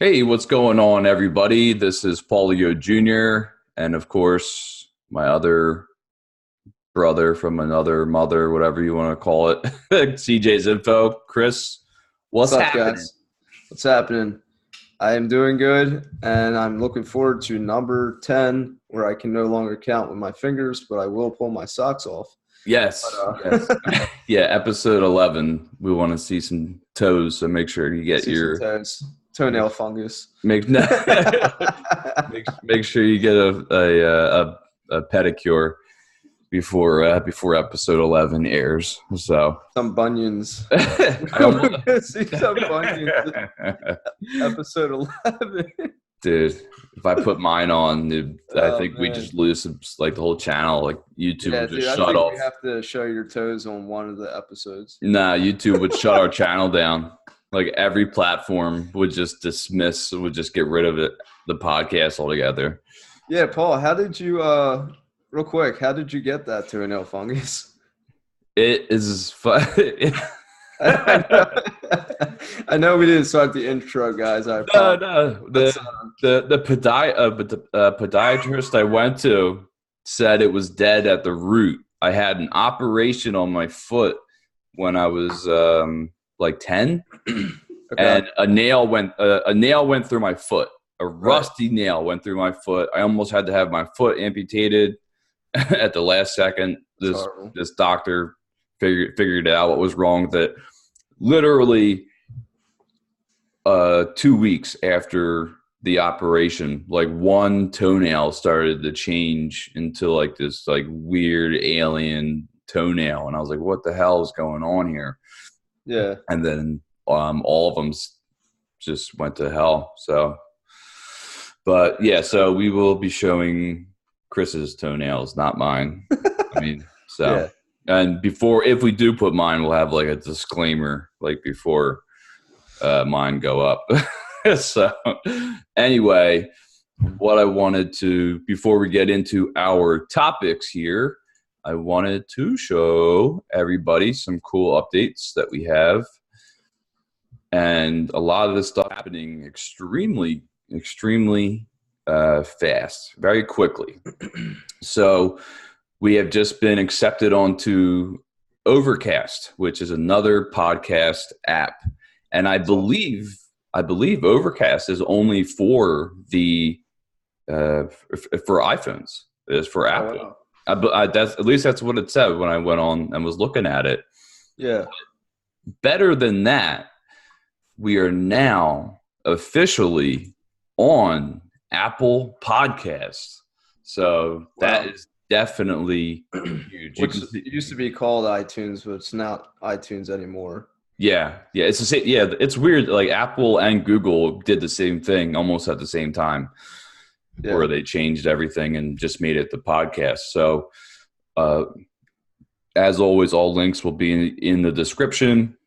Hey, what's going on, everybody? This is Paulio Jr. and, of course, my other brother from another mother, whatever you want to call it, CJ's Info. Chris, what's What's up, happening? guys? What's happening? I am doing good, and I'm looking forward to number 10, where I can no longer count with my fingers, but I will pull my socks off. Yes, yes. But, Yeah, episode 11. We want to see some toes, so make sure you get see some your toes, toenail fungus. make no, make sure you get a pedicure before episode 11 airs. So Some bunions. I We're almost, gonna see some bunions in episode 11. dude, if I put mine on, dude, I Oh, think we man. just lose like the whole channel. Like YouTube Yeah, would just dude, I shut think off. we have to show your toes on one of the episodes. Nah, YouTube would shut our channel down. Like every platform would just get rid of it, the podcast altogether. Yeah, Paul, how did you, real quick, how did you get that toenail fungus? It is fun. I know, I know we didn't start the intro, guys. I No, apologize. no. Let's, The podiatrist I went to said it was dead at the root. I had an operation on my foot when I was like 10, okay. and a nail went through my foot. A rusty nail went through my foot. I almost had to have my foot amputated at the last second. That's horrible. This doctor figured out what was wrong with it. Literally 2 weeks after the operation, like one toenail started to change into like this like weird alien toenail, and I was like, what the hell is going on here? Yeah. And then all of them just went to hell. So, but yeah, so we will be showing Chris's toenails, not mine. I mean, so Yeah. And before, if we do put mine, we'll have like a disclaimer, like before mine go up. So anyway, what I wanted to, before we get into our topics here, I wanted to show everybody some cool updates that we have. And a lot of this stuff happening extremely fast, very quickly. So we have just been accepted onto Overcast, which is another podcast app. And I believe Overcast is only for the for iPhones. It is for Apple. Oh, wow. At least that's what it said when I went on and was looking at it. Yeah. Better than that, we are now officially on Apple Podcasts. So that is definitely huge. Which it used to be called iTunes, but it's not iTunes anymore. Yeah, it's the same. Yeah, it's weird. Like Apple and Google did the same thing almost at the same time, where they changed everything and just made it the podcast. So, as always, all links will be in the description.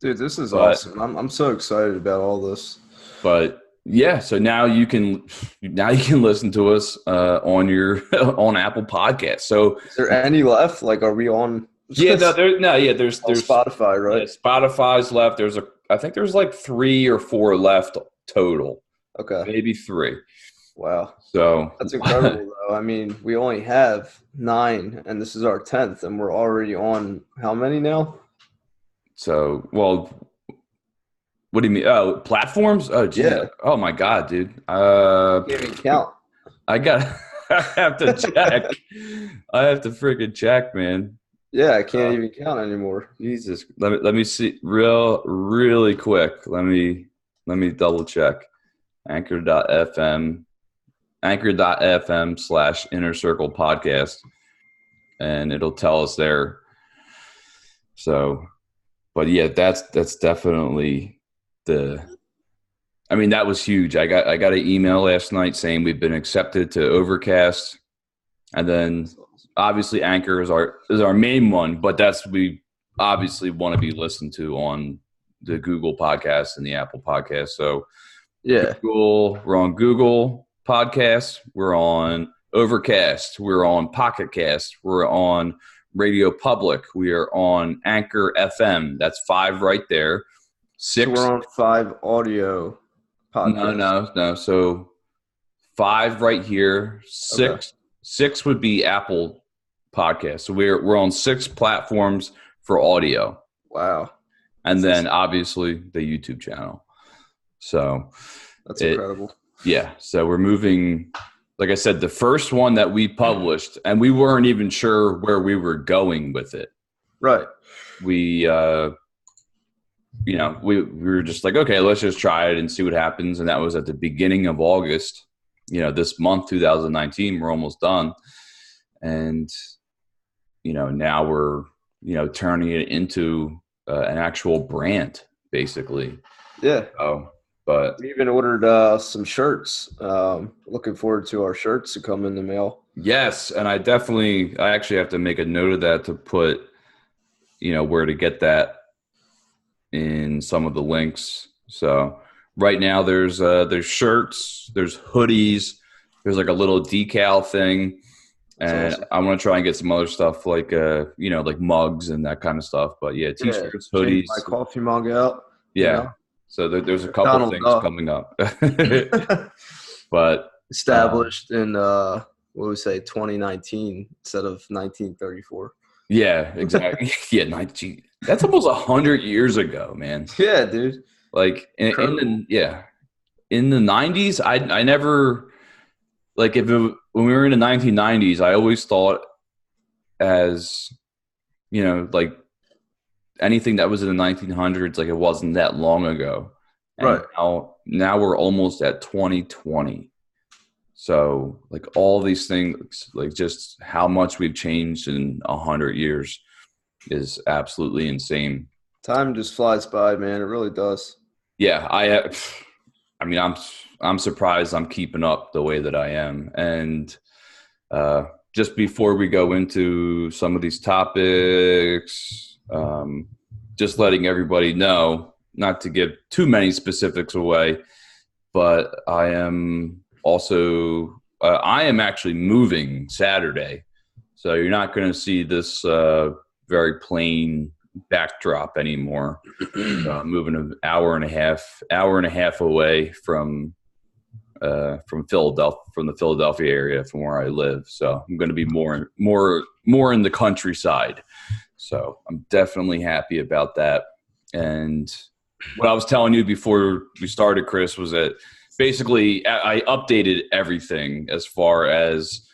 Dude, this is awesome. I'm so excited about all this. But yeah, so now you can listen to us on your on Apple Podcasts. So, is there any left? Like, are we on? Yeah, there's Spotify, right? Yeah, Spotify's left. I think there's like 3 or 4 left total. Okay. Maybe 3. Wow. So that's incredible, though. I mean, we only have 9, and this is our 10th, and we're already on how many now? So, well, what do you mean? Oh, platforms? Oh, geez. Yeah. Oh my God, dude. Can't even count. I have to check. I have to freaking check, man. Yeah, I can't even count anymore. Jesus. Let me see really quick. Let me double check. Anchor.fm /Inner Circle Podcast, and it'll tell us there. So, but yeah, that's definitely that was huge. I got an email last night saying we've been accepted to Overcast, and then obviously Anchor is our main one, but we obviously want to be listened to on the Google Podcast and the Apple Podcast. So yeah, we're on Google Podcasts, we're on Overcast, we're on Pocket Cast, we're on Radio Public, we are on Anchor FM. That's 5 right there. 6. So we're on 5 audio No, podcasts? no. So 5 right here. Okay. Six would be Apple Podcasts. So we're on 6 platforms for audio, Wow. and That's then obviously the YouTube channel. So that's it incredible. yeah. So we're moving. Like I said, the first one that we published, and we weren't even sure where we were going with it. Right. We we were just like, okay, let's just try it and see what happens. And that was at the beginning of August. This month, 2019, we're almost done. And, now we're, turning it into an actual brand, basically. Yeah. Oh, but We even ordered some shirts. Looking forward to our shirts to come in the mail. yes. And I actually have to make a note of that to put, where to get that in some of the links. So right now there's shirts, there's hoodies, there's like a little decal thing, That's and awesome. I want to try and get some other stuff like like mugs and that kind of stuff. But yeah, Yeah. t-shirts, Change my hoodies, coffee mug out. yeah. So there's a couple Donald things Duck. coming up, but Established in what would we say 2019 instead of 1934. yeah, exactly. Yeah, 19. That's almost 100 years ago, man. Yeah, dude. Like Incredible. in the 90s, I never like when we were in the 1990s, I always thought as like anything that was in the 1900s, like it wasn't that long ago, and Right. now we're almost at 2020. So like all these things, like just how much we've changed in 100 years is absolutely insane. Time just flies by, man. It really does. Yeah, I mean, I'm surprised I'm keeping up the way that I am. And just before we go into some of these topics, just letting everybody know, not to give too many specifics away, but I am actually moving Saturday. So you're not going to see this very plain backdrop anymore. Moving an hour and a half away from Philadelphia, from the Philadelphia area, from where I live. So I'm going to be more in the countryside. So I'm definitely happy about that. And what I was telling you before we started, Chris, was that basically I updated everything as far as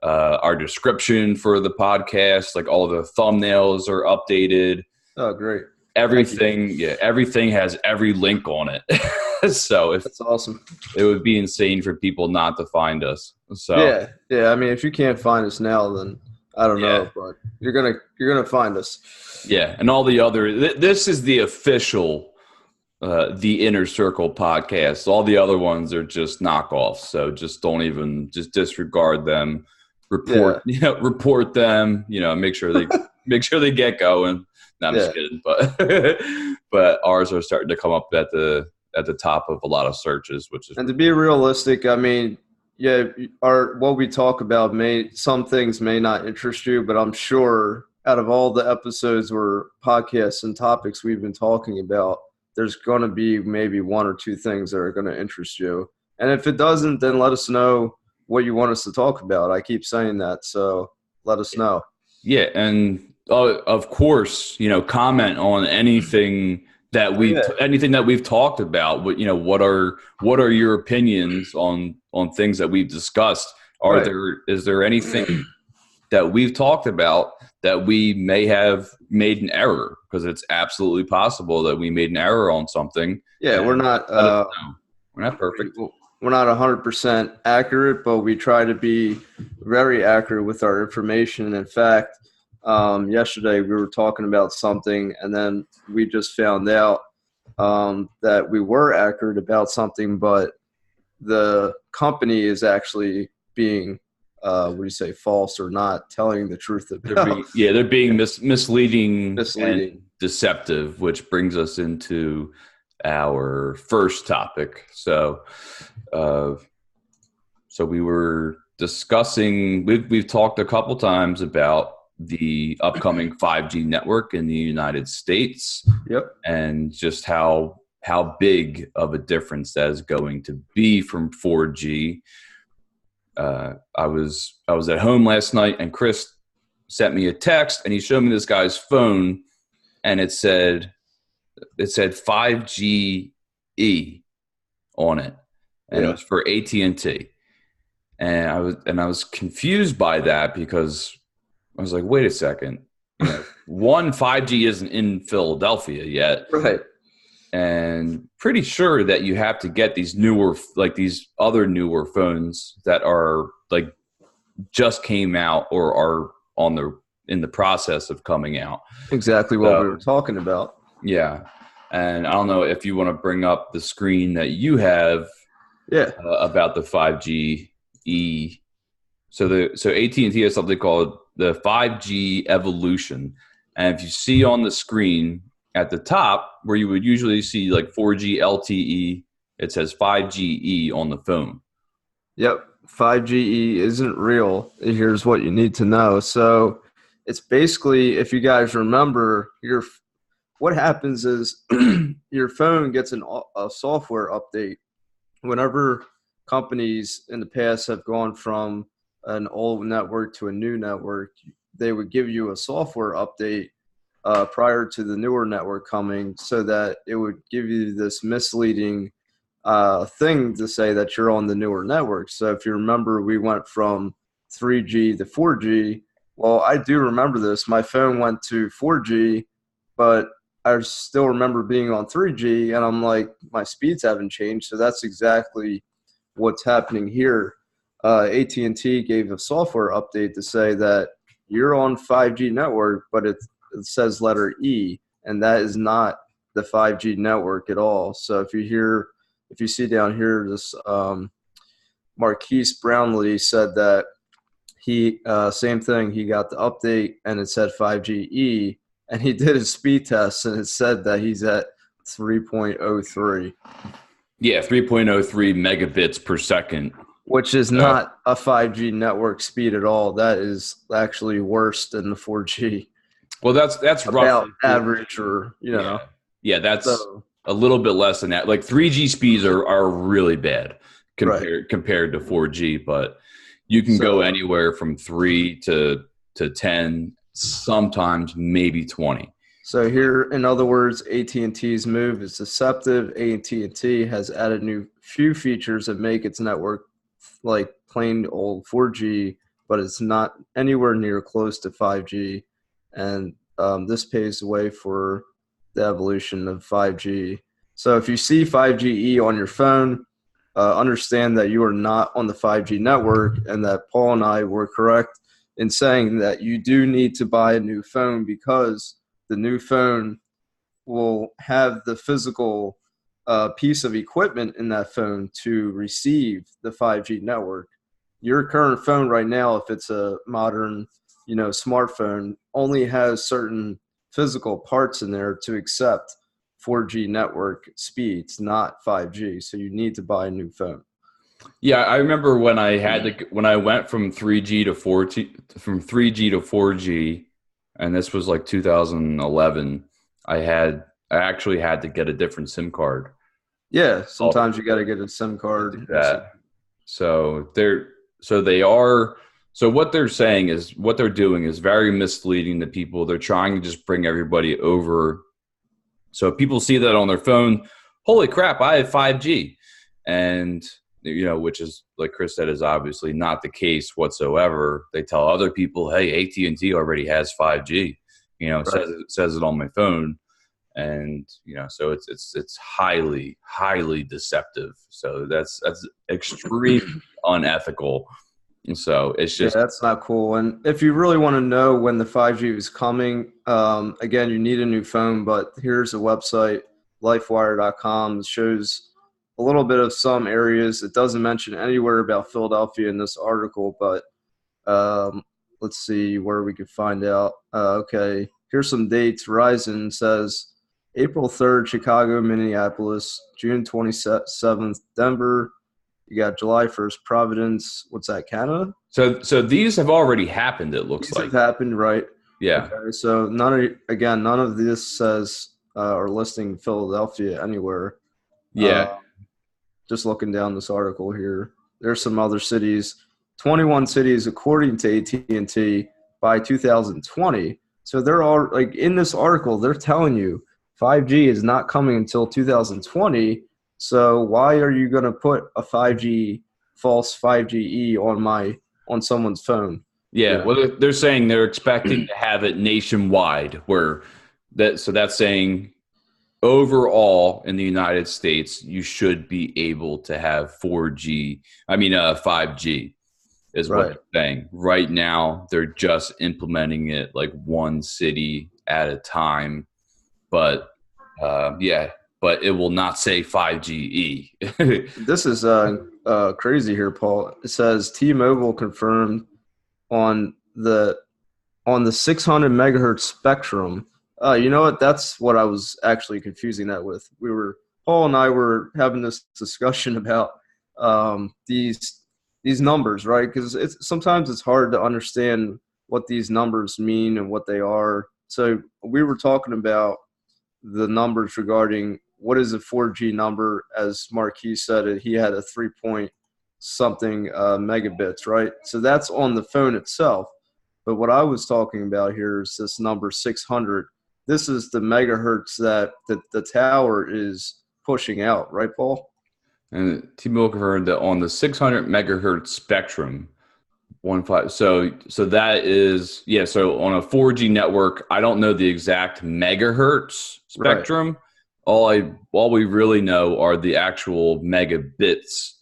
our description for the podcast. Like all the thumbnails are updated. Oh, great. Everything has every link on it. So if That's awesome. it would be insane for people not to find us. So Yeah. I mean, if you can't find us now, then I don't yeah, know, but you're gonna find us. yeah, and all the other. This is the official, the Inner Circle podcast. All the other ones are just knockoffs. So just just disregard them. Yeah. Report them. Make sure they get going. No, I'm just Yeah. kidding, but but ours are starting to come up at the top of a lot of searches, which is And to be realistic, I mean, yeah, what we talk about some things may not interest you, but I'm sure out of all the episodes or podcasts and topics we've been talking about, there's going to be maybe one or two things that are going to interest you. And if it doesn't, then let us know what you want us to talk about. I keep saying that, so let us know. yeah, and of course, comment on anything that we've talked about. What are your opinions on things that we've discussed? Right. Is there anything that we've talked about that we may have made an error? Because it's absolutely possible that we made an error on something. Yeah, we're not. We're not perfect. We're not 100% accurate, but we try to be very accurate with our information. In fact, yesterday we were talking about something, and then we just found out that we were accurate about something, but the company is actually being, false or not telling the truth about. They're being misleading Misleading. and deceptive, which brings us into our first topic. So we were discussing, we've talked a couple times about the upcoming 5G network in the United States. Yep. And just how how big of a difference that is going to be from 4G. I was at home last night, and Chris sent me a text, and he showed me this guy's phone, and it said 5G E on it, and it was for AT&T. And I was confused by that, because I was like, wait a second, 5G isn't in Philadelphia yet, Right. and pretty sure that you have to get these other newer phones that are like just came out or are in the process of coming out. Exactly what we were talking about. Yeah. And I don't know if you want to bring up the screen that you have about the 5G E. So AT&T has something called the 5G Evolution. And if you see on the screen at the top where you would usually see like 4G LTE, it says 5GE on the phone. Yep. 5GE isn't real. Here's what you need to know. So it's basically, if you guys remember, what happens is your phone gets a software update. Whenever companies in the past have gone from an old network to a new network, they would give you a software update prior to the newer network coming, so that it would give you this misleading thing to say that you're on the newer network. So if you remember, we went from 3G to 4G. Well, I do remember this. My phone went to 4G, but I still remember being on 3G, and I'm like, my speeds haven't changed. So that's exactly what's happening here. AT&T gave a software update to say that you're on 5G network, but it says letter E, and that is not the 5G network at all. So if you see down here, this Marquise Brownlee said that he same thing. He got the update, and it said 5GE, and he did his speed test, and it said that he's at 3.03. Yeah, 3.03 megabits per second. Which is not a 5G network speed at all. That is actually worse than the 4G. Well, that's about roughly average, or Yeah, that's a little bit less than that. Like 3G speeds are really bad compared to 4G, but you can go anywhere from 3 to 10, sometimes maybe 20. So here, in other words, AT&T's move is deceptive. AT&T has added new few features that make its network like plain old 4G, but it's not anywhere near close to 5G. And this paves the way for the evolution of 5G. So if you see 5GE on your phone, understand that you are not on the 5G network, and that Paul and I were correct in saying that you do need to buy a new phone, because the new phone will have the physical piece of equipment in that phone to receive the 5G network. Your current phone right now, if it's a modern, smartphone, only has certain physical parts in there to accept 4G network speeds, not 5G. So you need to buy a new phone. Yeah, I remember when I went from 3G to 4G, and this was like 2011. I actually had to get a different SIM card. Yeah, sometimes you got to get a SIM card. So what they're saying is, what they're doing is very misleading to people. They're trying to just bring everybody over. So people see that on their phone, holy crap, I have 5G. And, which is, like Chris said, is obviously not the case whatsoever. They tell other people, hey, AT&T already has 5G. Says it on my phone. And, so it's highly, highly deceptive. So that's extremely unethical. And so it's just, that's not cool. And if you really want to know when the 5G is coming, again, you need a new phone, but here's a website, lifewire.com. It shows a little bit of some areas. It doesn't mention anywhere about Philadelphia in this article, but let's see where we could find out. Okay, here's some dates. Verizon says April 3rd, Chicago, Minneapolis, June 27th, Denver. You got July 1st, Providence. What's that, Canada? So these have already happened, it looks these like. These have happened, right? Yeah. Okay, so none of this says are listing Philadelphia anywhere. Uh, Yeah. just looking down this article here, there's some other cities, 21 cities according to AT&T by 2020. So they're all like in this article, they're telling you 5G is not coming until 2020. So why are you going to put a 5G false 5GE on someone's phone? You Yeah. know, Well, they're saying they're expecting to have it nationwide, where so that's saying overall in the United States, you should be able to have 4G, 5G is what right. they're saying. Right now, they're just implementing it like one city at a time. But yeah, but it will not say 5GE. This is crazy here, Paul. It says T-Mobile confirmed on the 600 megahertz spectrum. You know what? That's what I was actually confusing that with. Paul and I were having this discussion about these numbers, right? Because sometimes it's hard to understand what these numbers mean and what they are. So we were talking about the numbers regarding what is a 4G number. As Marquis said it, he had a 3 point something megabits, right? So that's on the phone itself. But what I was talking about here is this number 600. This is the megahertz that the tower is pushing out, right, Paul? And T-Mobile confirmed that on the 600 megahertz spectrum, one five. So that is, yeah. So on a 4G network, I don't know the exact megahertz Right. spectrum. All we really know are the actual megabits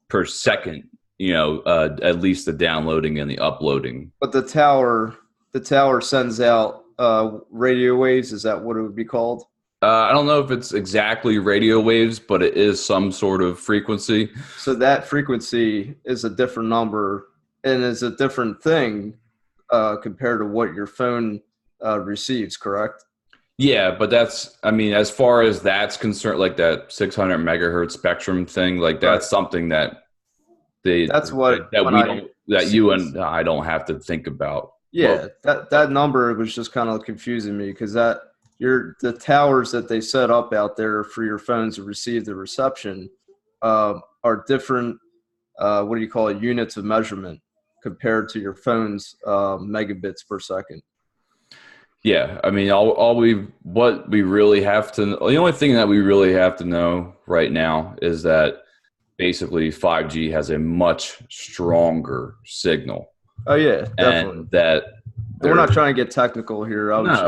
per second. At least the downloading and the uploading. But the tower sends out radio waves. Is that what it would be called? I don't know if it's exactly radio waves, but it is some sort of frequency. So that frequency is a different number and is a different thing compared to what your phone receives, correct? Yeah, but as far as that's concerned, like that 600 megahertz spectrum thing, like Right. that's something that they That's what that when we I don't that see you this. and I don't have to think about. Well, Yeah, that number was just kind of confusing me because the towers that they set up out there for your phones to receive the reception are different. What do you call it? Units of measurement compared to your phone's megabits per second. yeah, all what we really have to, the only thing that we really have to know right now is that basically 5G has a much stronger signal, Oh yeah, definitely. and that And we're there not trying to get technical here. I was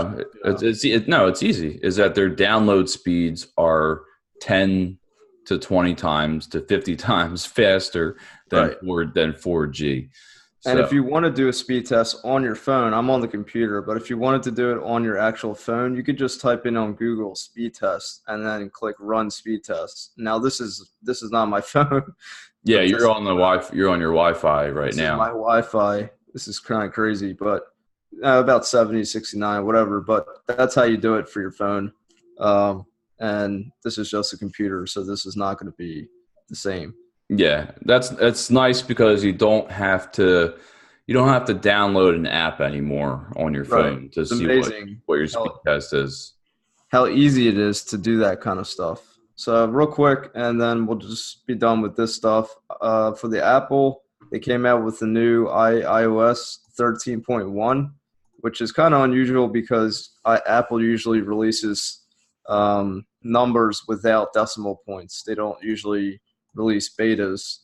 just no, it's easy. Is that their download speeds are 10 to 20 times to 50 times faster right. than 4G. And So if you want to do a speed test on your phone, I'm on the computer, but if you wanted to do it on your actual phone, you could just type in on Google speed test and then click run speed test. Now this is not my phone, yeah, but you're on the Wi you're on your Wi-Fi right this is my now. Wi-Fi. This is kind of crazy, but about 70, 69, whatever. But that's how you do it for your phone. Um, and this is just a computer, so this is not going to be the same. Yeah, that's nice because you don't have to download an app anymore on your Right. phone to It's see amazing what your speed how test is. how easy it is to do that kind of stuff. So real quick, and then we'll just be done with this stuff. For the Apple, they came out with the new iOS 13.1, which is kind of unusual because Apple usually releases numbers without decimal points. They don't usually release betas.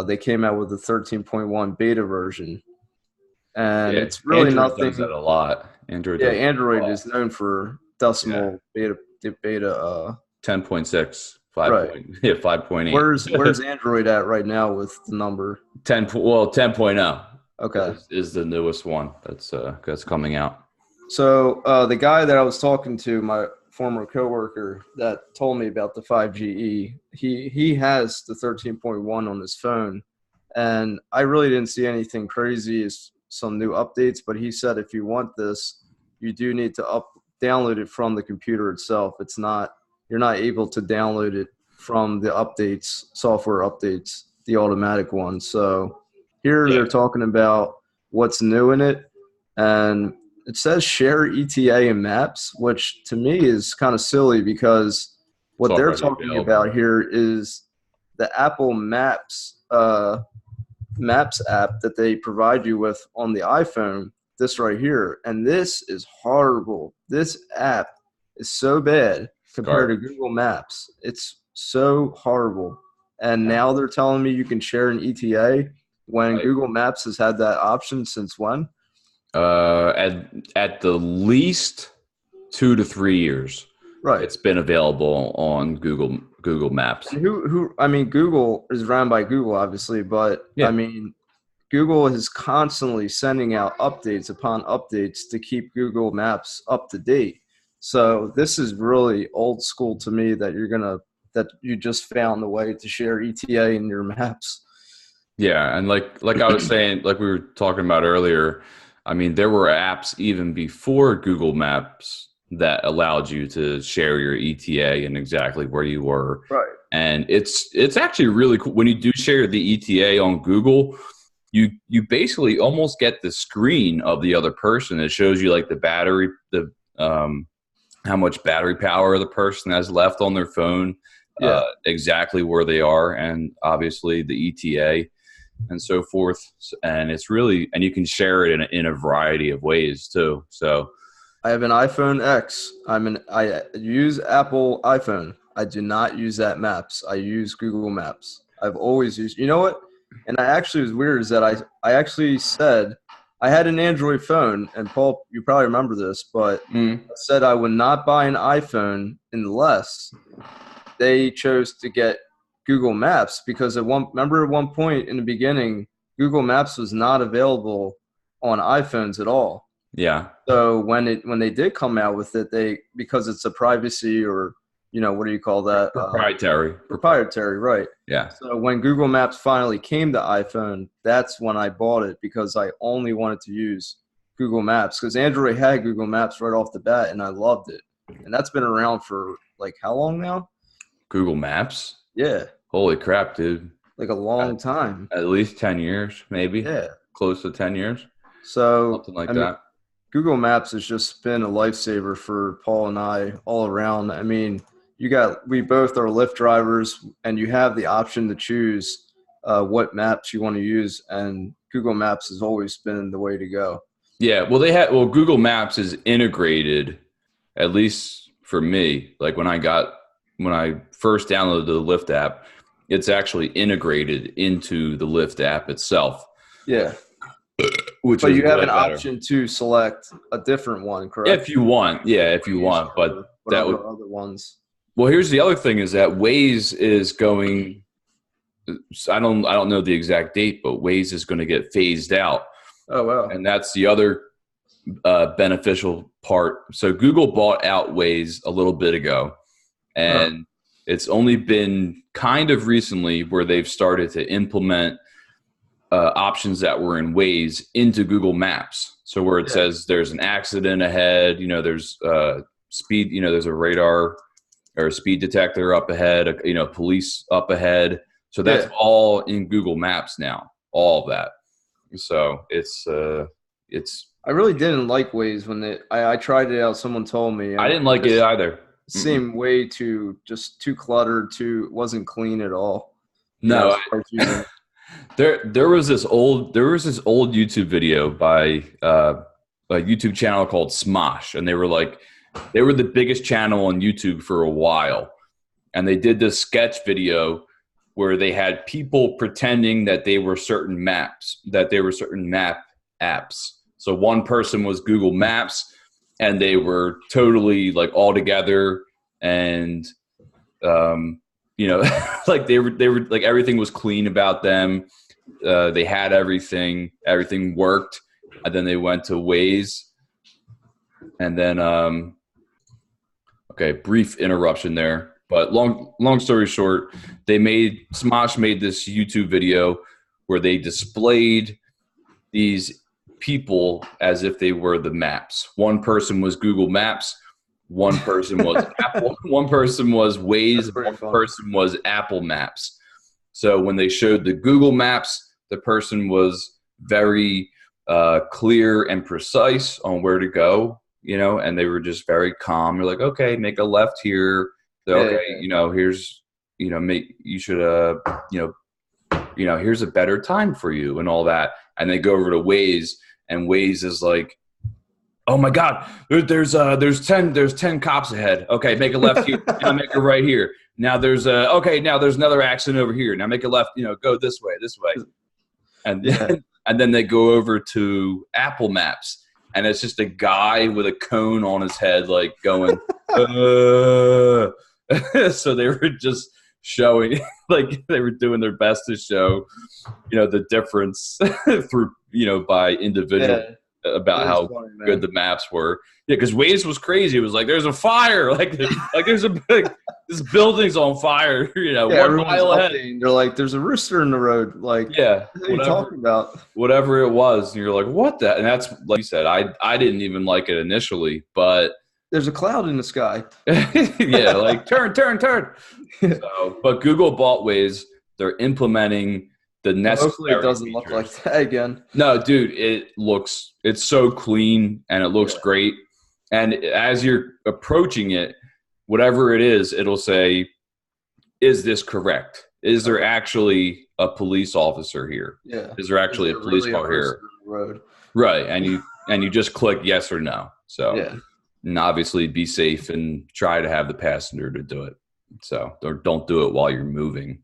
They came out with the 13.1 beta version, and Yeah, it's really Android does that nothing. a lot. Android Yeah, does that a Android lot. is known for Yeah. decimal beta. 10.6, 5 Right. point, yeah, 5.8. Where's Android at right now with the number? 10.0 Okay. is the newest one that's coming out. So the guy that I was talking to, my former coworker that told me about the 5GE, he has the 13.1 on his phone, and I really didn't see anything crazy as some new updates. But he said if you want this, you do need to download it from the computer itself. You're not able to download it from the software updates, the automatic ones. So here Yeah. they're talking about what's new in it, and it says share ETA and maps, which to me is kind of silly because It's what they're already talking available. about here is the Apple Maps app that they provide you with on the iPhone. This right here, and this is horrible. This app is so bad compared to Garbage. Google Maps. It's so horrible. And now they're telling me you can share an ETA when Right. Google Maps has had that option since when? At the least 2 to 3 years, Right. it's been available on Google Maps. And I mean, Google is run by Google, obviously, but I Yeah. mean, Google is constantly sending out updates upon updates to keep Google Maps up to date. So this is really old school to me that that you just found a way to share ETA in your maps. Yeah, and like I was saying, like we were talking about earlier, I mean, there were apps even before Google Maps that allowed you to share your ETA and exactly where you were. Right. And it's actually really cool when you do share the ETA on Google. You basically almost get the screen of the other person. It shows you like the battery, the how much battery power the person has left on their phone, Yeah. exactly where they are, and obviously the ETA and so forth. And it's really, and you can share it in a variety of ways too. So I have an iPhone X. I use Apple iPhone. I do not use that Maps. I use Google Maps. I've always used. You know what? And I actually was weird is that I actually said I had an Android phone, and Paul, you probably remember this, but I said I would not buy an iPhone unless they chose to get Google Maps because remember at one point in the beginning, Google Maps was not available on iPhones at all. yeah, So when they did come out with it, because it's a privacy or what do you call that? proprietary. Proprietary, right? Yeah. So when Google Maps finally came to iPhone, that's when I bought it because I only wanted to use Google Maps because Android had Google Maps right off the bat and I loved it. And that's been around for like how long now? Google Maps. Yeah, Holy crap, dude. like a long time. At least 10 years, maybe Yeah. close to 10 years, So something like I mean, that. Google Maps has just been a lifesaver for Paul and I all around. I mean, we both are Lyft drivers, and you have the option to choose what maps you want to use, and Google Maps has always been the way to go. Yeah. Well, Google Maps is integrated, at least for me. Like when I first downloaded the Lyft app, it's actually integrated into the Lyft app itself, Yeah, which but is you have way an better. option to select a different one, correct? If you want, yeah, if you Waze want, but or that whatever would. other ones. Well, here's the other thing: is that Waze is going. I don't know the exact date, but Waze is going to get phased out, Oh wow. and that's the other beneficial part. So Google bought out Waze a little bit ago, Huh. and it's only been kind of recently where they've started to implement options that were in Waze into Google Maps. So where it Yeah. says there's an accident ahead, there's speed, there's a radar or a speed detector up ahead, police up ahead. So that's Yeah. all in Google Maps now, all of that. So it's I really didn't like Waze when I tried it out. Someone told me, I and didn't like it just either. seemed way too cluttered. It wasn't clean at all. No, As far as using. there was this old YouTube video by a YouTube channel called Smosh, and they were the biggest channel on YouTube for a while, and they did this sketch video where they had people pretending that they were certain map apps. So one person was Google Maps, and they were totally like all together, and like they were like everything was clean about them. They had everything worked, and then they went to Waze, and then okay, brief interruption there, but long story short, Smosh made this YouTube video where they displayed these people as if they were the maps. One person was Google Maps, one person was Apple, one person was Waze, one Fun. person was Apple Maps. So when they showed the Google Maps, the person was very clear and precise on where to go, and they were just very calm. They're like, okay, make a left here. Okay, here's, you should, here's a better time for you and all that. And they go over to Waze, and Waze is like, oh my God, there's 10 cops ahead. Okay, make a left here. Now make a right here. Now there's another accident over here. Now make a left, go this way. And then they go over to Apple Maps, and it's just a guy with a cone on his head, like going, So they were just showing, like they were doing their best to show, the difference through, by individual about how good the maps were. Yeah, because Waze was crazy. It was like, there's a fire, like there's this building's on fire. 1 mile ahead. They're like, there's a rooster in the road. Like, what are you talking about? Whatever it was, and you're like, what the? And that's, like you said, I didn't even like it initially, but there's a cloud in the sky. Yeah, like turn. So, but Google bought Waze. They're implementing the necessary. Hopefully it doesn't look like that again. No, dude, it's so clean and it looks great. And as you're approaching it, whatever it is, it'll say, is this correct? Is there actually a police officer here? Yeah. Is there actually a police car here? Road? Right. And you just click yes or no. So, and obviously be safe and try to have the passenger to do it. So don't do it while you're moving.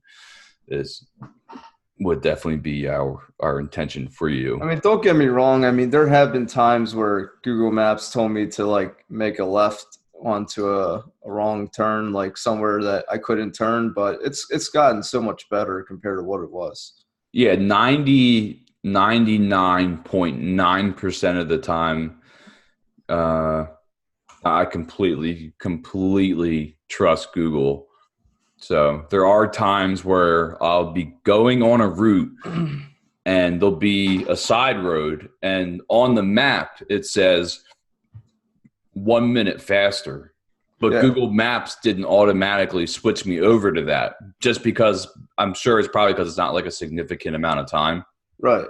Would definitely be our intention for you. I mean, don't get me wrong. I mean, there have been times where Google Maps told me to like make a left onto a wrong turn, like somewhere that I couldn't turn, but it's gotten so much better compared to what it was. Yeah, 99.9% of the time, I completely trust Google. So there are times where I'll be going on a route and there'll be a side road, and on the map it says 1 minute faster. But Google Maps didn't automatically switch me over to that, just because I'm sure it's probably because it's not like a significant amount of time. Right.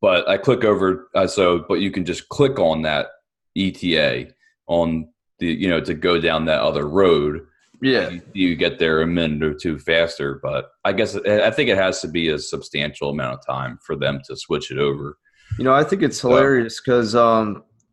But I click over, but you can just click on that ETA on the, to go down that other road. Yeah, you get there a minute or two faster, but I think it has to be a substantial amount of time for them to switch it over. I think it's hilarious because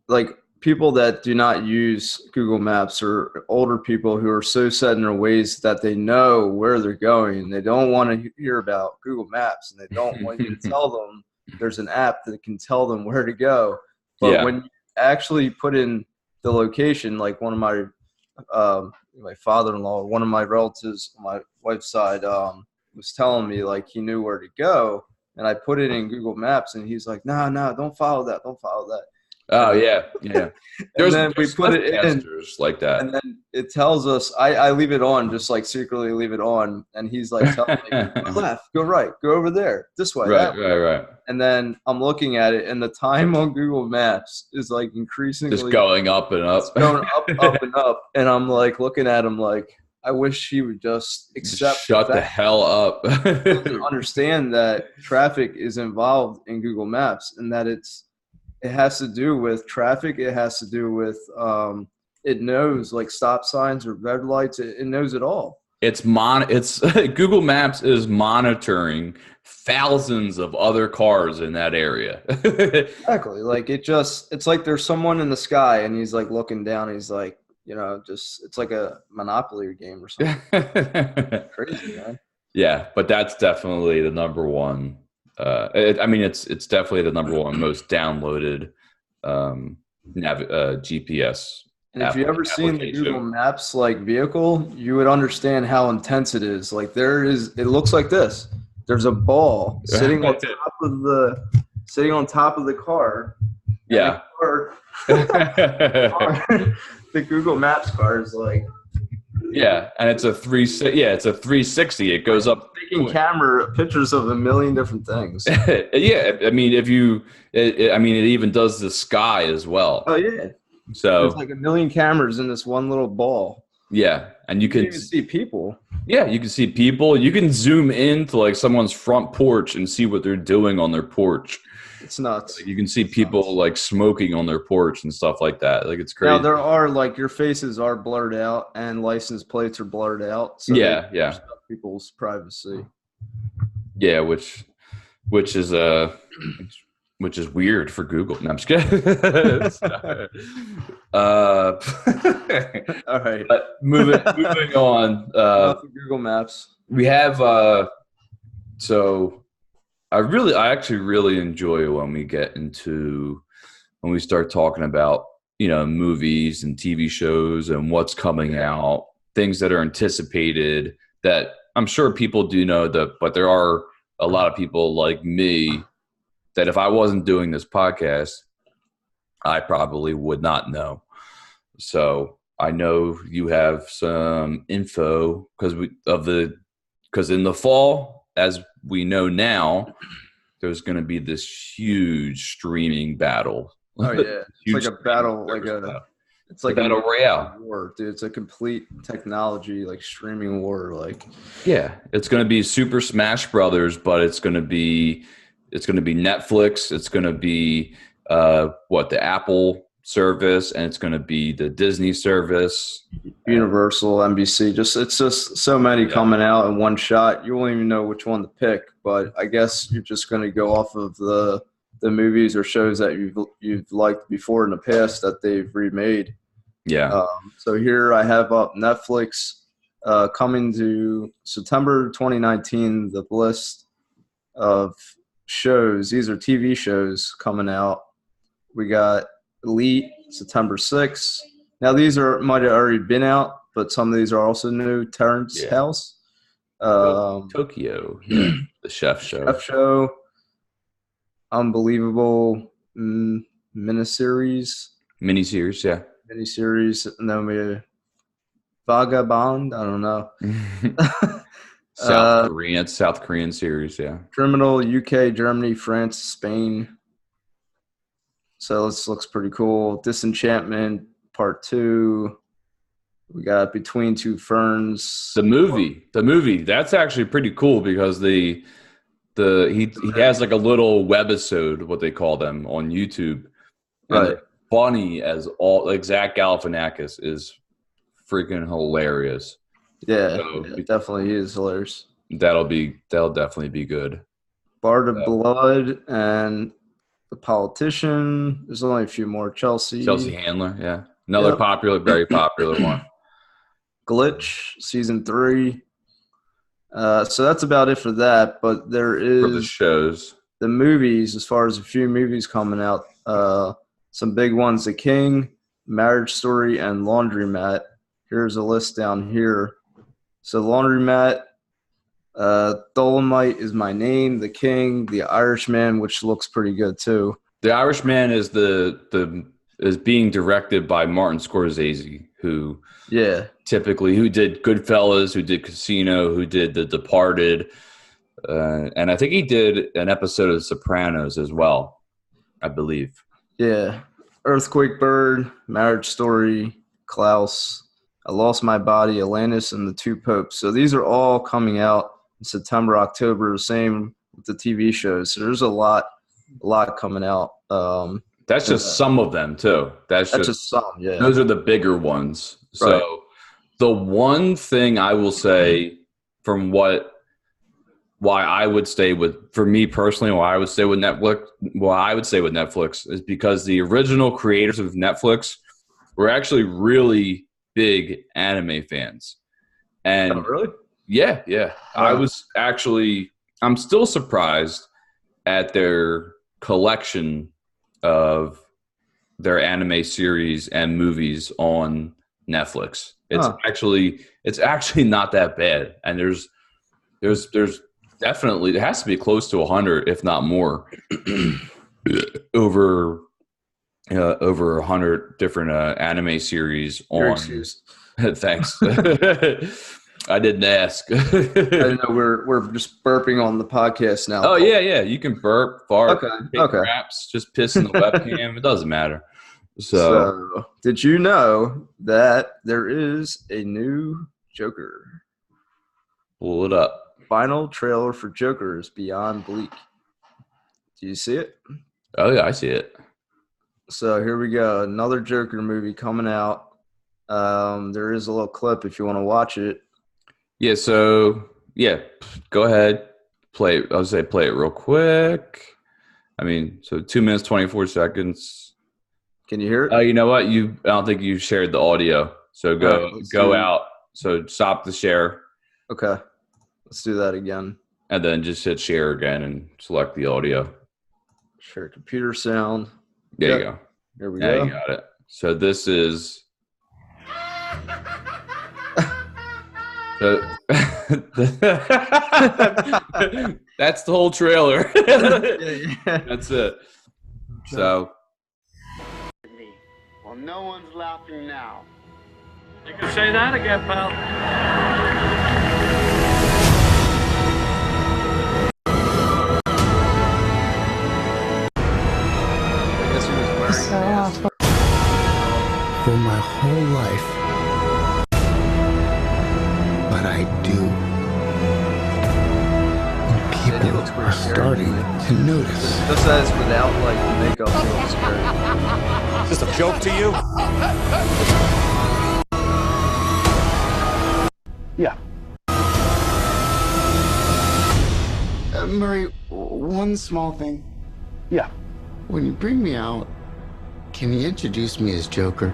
like people that do not use Google Maps or older people who are so set in their ways that they know where they're going. They don't want to hear about Google Maps, and they don't want you to tell them there's an app that can tell them where to go. But when you actually put in the location, like one of my father-in-law, one of my relatives on my wife's side, was telling me like he knew where to go, and I put it in Google Maps, and he's like, no, don't follow that. Oh yeah. And then we put it in like that, and then it tells us. I leave it on, just like secretly leave it on, and he's like telling me, go left, go right, go over there, this way, right. And then I'm looking at it, and the time on Google Maps is like increasingly just going up and up, going up and up, and I'm like looking at him like, I wish he would just accept. Shut the hell up. Understand that traffic is involved in Google Maps, and that it has to do with traffic. It has to do with it knows like stop signs or red lights. It knows it all. It's Google Maps is monitoring thousands of other cars in that area. Exactly. Like it's like there's someone in the sky, and he's like looking down. And he's like, it's like a Monopoly game or something. Crazy, man. Yeah, but that's definitely the number one. It's definitely the number one most downloaded GPS. And if you ever seen the Google Maps like vehicle, you would understand how intense it is. Like it looks like this. There's a ball sitting on top of the car. Yeah. The Google Maps car is like. Yeah, and it's a 360. It goes up. Taking camera pictures of a million different things. Yeah, I mean, it even does the sky as well. Oh yeah. So there's like a million cameras in this one little ball. Yeah, and you can even see people. Yeah, you can see people. You can zoom into like someone's front porch and see what they're doing on their porch. It's nuts. Like, you can see It's people nuts. like smoking on their porch and stuff like that. Like, it's Now crazy. there are like your faces are blurred out and license plates are blurred out, so they Yeah, yeah, respect people's privacy. yeah. Which is which is weird for Google. No, I'm just kidding. uh, All right. but moving on. Enough of Google Maps. We have so I actually really enjoy when we start talking about, movies and TV shows and what's coming out, things that are anticipated that I'm sure people do know but there are a lot of people like me that if I wasn't doing this podcast, I probably would not know. So I know you have some info because in the fall, as we know now, there's going to be this huge streaming battle. Oh yeah, it's like Huge a battle, it's the like a battle royale. war, dude. It's a complete technology, like streaming war. Like, Yeah, it's going to be Super Smash Brothers, but it's going to be Netflix. It's going to be the Apple service, and it's going to be the Disney service. Universal, NBC, it's just so many coming out in one shot. You won't even know which one to pick. But I guess you're just going to go off of the movies or shows that you've liked before in the past that they've remade. Yeah. So here I have up Netflix coming to September 2019. The list of shows. These are TV shows coming out. We got Elite September 6th. Now these might have already been out, but some of these are also new. Terrence House, Tokyo, the Chef Show. Chef Show, Unbelievable miniseries, yeah. Miniseries, and then we have Vagabond. I don't know. South Korean series, yeah. Criminal, UK, Germany, France, Spain. So this looks pretty cool. Disenchantment Part 2. We got Between Two Ferns. The movie. That's actually pretty cool because he has like a little webisode, what they call them, on YouTube. And they're funny as all. Like Zach Galifianakis is freaking hilarious. Yeah, definitely is hilarious. That'll definitely be good. Bard of Blood and The Politician. There's only a few more. Chelsea Handler, yeah. Another very popular one. Glitch, season 3. So that's about it for that. But there is for the shows. The movies, as far as a few movies coming out. Some big ones: The King, Marriage Story, and Laundromat. Here's a list down here. So Laundromat, Dolomite Is My Name, The King, The Irishman, which looks pretty good too. The Irishman is is being directed by Martin Scorsese, who who did Goodfellas, who did Casino, who did The Departed, and I think he did an episode of The Sopranos as well, I believe. Yeah, Earthquake Bird, Marriage Story, Klaus, I Lost My Body, Atlantis, and The Two Popes. So these are all coming out in September, October. Same with the TV shows. So there's a lot coming out. That's just some of them too. That's just some. Yeah, those are the bigger ones. So the one thing I will say, from why I would stay with, for me personally, why I would stay with Netflix is because the original creators of Netflix were actually really big anime fans. And really? Yeah. I'm still surprised at their collection of their anime series and movies on Netflix. It's actually not that bad. And there's definitely, it has to be close to 100, if not more, over 100 different anime series on. Thanks. I didn't ask. I didn't know we're just burping on the podcast now. Oh yeah. You can burp, fart, take craps, just piss in the webcam. It doesn't matter. So, did you know that there is a new Joker? Pull it up. Final trailer for Joker is Beyond Bleak. Do you see it? Oh yeah, I see it. So here we go. Another Joker movie coming out. There is a little clip if you want to watch it. Yeah. So yeah, go ahead. Play. I'll say play it real quick. I mean, so 2 minutes 24 seconds. Can you hear it? You know what? I don't think you shared the audio. So All right, go out. So stop the share, Okay, let's do that again. and then just hit share again and select the audio. Share computer sound. There you Yep. go. Here we Now go. you got it. So this is. So that's the whole trailer. Yeah. That's it. So Well, no one's laughing now. You can say that again, pal. I guess he was wearing a mask. For my whole life. But I do. And he people looks pretty are scary. starting to notice. Just as without like the makeup, he looks scary. Is this a joke to you? Yeah. Murray, one small thing. Yeah. When you bring me out, can you introduce me as Joker?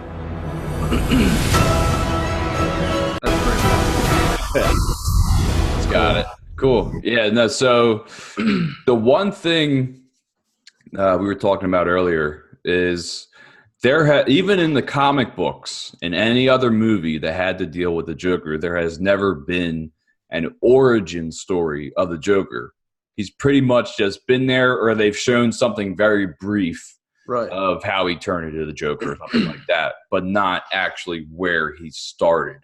got it. Cool. Yeah. No. So the one thing we were talking about earlier is even in the comic books and any other movie that had to deal with the Joker, there has never been an origin story of the Joker. He's pretty much just been there, or they've shown something very brief Right. of how he turned into the Joker or something like that, but not actually where he started.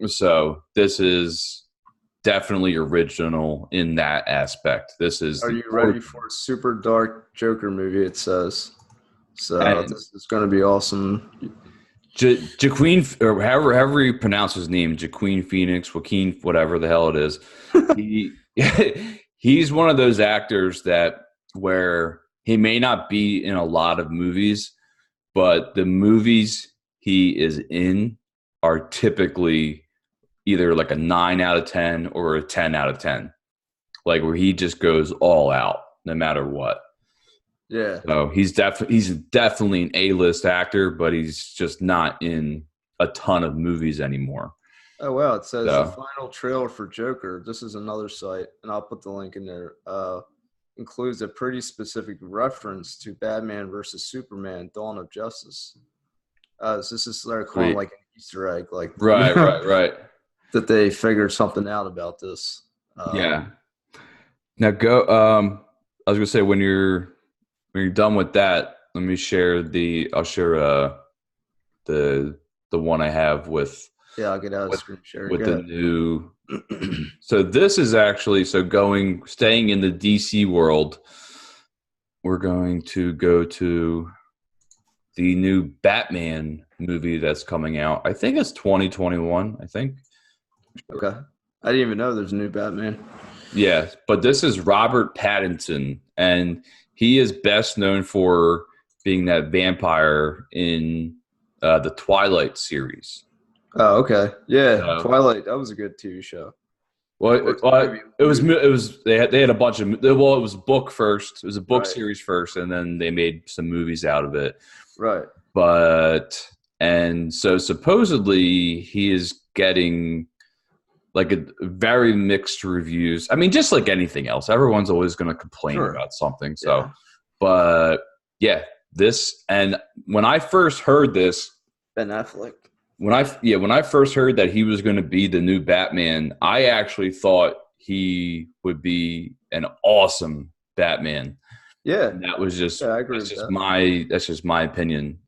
So this is definitely original in that aspect. This is. Are you ready for a super dark Joker movie? It says. So And- this is going to be awesome. Joaquin, or however you pronounce his name, Joaquin, whatever the hell it is. He's one of those actors that where he may not be in a lot of movies, but the movies he is in are typically either like a 9 out of 10 or a 10 out of 10, like where he just goes all out no matter what. Yeah. So he's definitely an A-list actor, but he's just not in a ton of movies anymore. Oh wow! It says So- the final trailer for Joker. This is another site, and I'll put the link in there. Includes a pretty specific reference to Batman versus Superman: Dawn of Justice. So this is they're calling Sweet. like an Easter egg, like Right. that they figured something out about this. Yeah. Now go. I was gonna say when you're done with that, let me share I'll share the one I have with Yeah, I'll get out of screen share. with Go the ahead. new. So this is actually staying in the DC world. We're going to go to the new Batman movie that's coming out. I think it's 2021. I think. Okay. I didn't even know there's a new Batman. Yeah, but this is Robert Pattinson, and he is best known for being that vampire in the Twilight series. Oh, okay. Yeah, So- Twilight. That was a good TV show. Well, it was they had a bunch of it was a book first. It was a book Right. series first, and then they made some movies out of it. Right. And so supposedly he is getting like a very mixed reviews. I mean, just like anything else, everyone's always going to complain Sure. about something. So, Yeah. but yeah, and when I first heard this, Ben Affleck. when I first heard that he was going to be the new Batman, I actually thought he would be an awesome Batman. Yeah. And that was just Yeah, I agree that's with just that. that's just my opinion.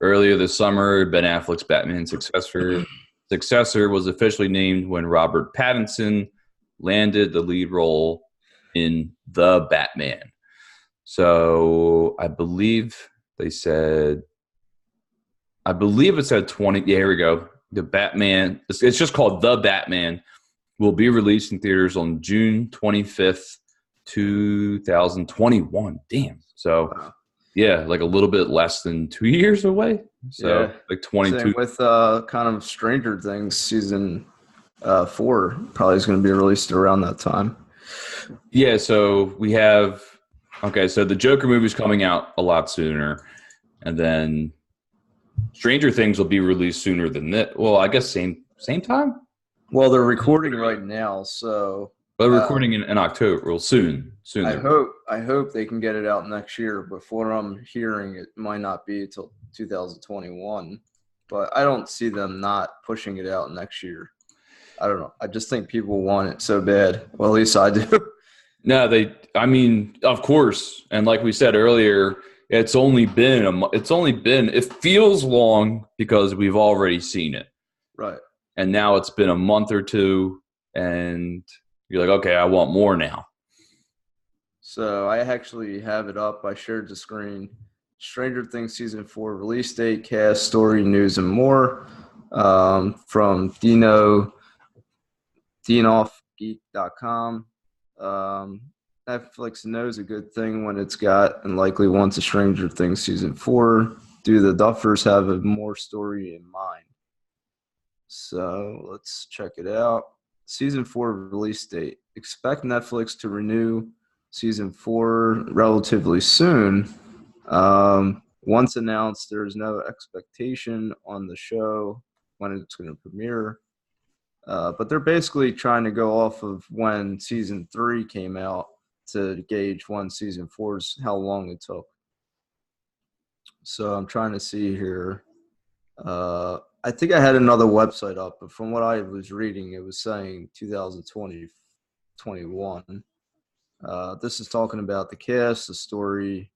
Earlier this summer, Ben Affleck's Batman successor was officially named when Robert Pattinson landed the lead role in The Batman. So I believe it said 20. Yeah, here we go. The Batman. It's just called The Batman. Will be released in theaters on June 25th, 2021. Damn. So, Wow. yeah, like a little bit less than 2 years away. So, Yeah. like Same 22. with kind of Stranger Things season 4 probably is going to be released around that time. Yeah, so we have so the Joker movie's coming out a lot sooner, and then Stranger Things will be released sooner than that. Well, I guess same time. Well, they're recording right now, so But they're recording in October. Well, soon. I hope they can get it out next year. But from what I'm hearing, it might not be until 2021. But I don't see them not pushing it out next year. I don't know. I just think people want it so bad. Well, at least I do. No, I mean, of course, and like we said earlier, it feels long because we've already seen it, Right. and now it's been a month or two, and you're like, okay, I want more now. So I actually have it up. I shared the screen. Stranger Things season 4 release date, cast, story, news, and more from DinoffGeek.com. Netflix knows a good thing when it's got and likely wants a Stranger Things season 4. Do the Duffers have a more story in mind? So let's check it out. Season 4 release date. Expect Netflix to renew season 4 relatively soon. Once announced, there is no expectation on the show when it's going to premiere. But they're basically trying to go off of when season 3 came out to gauge when season 4's how long it took. So I'm trying to see here. I think I had another website up, but from what I was reading, it was saying 2021. This is talking about the cast, the story,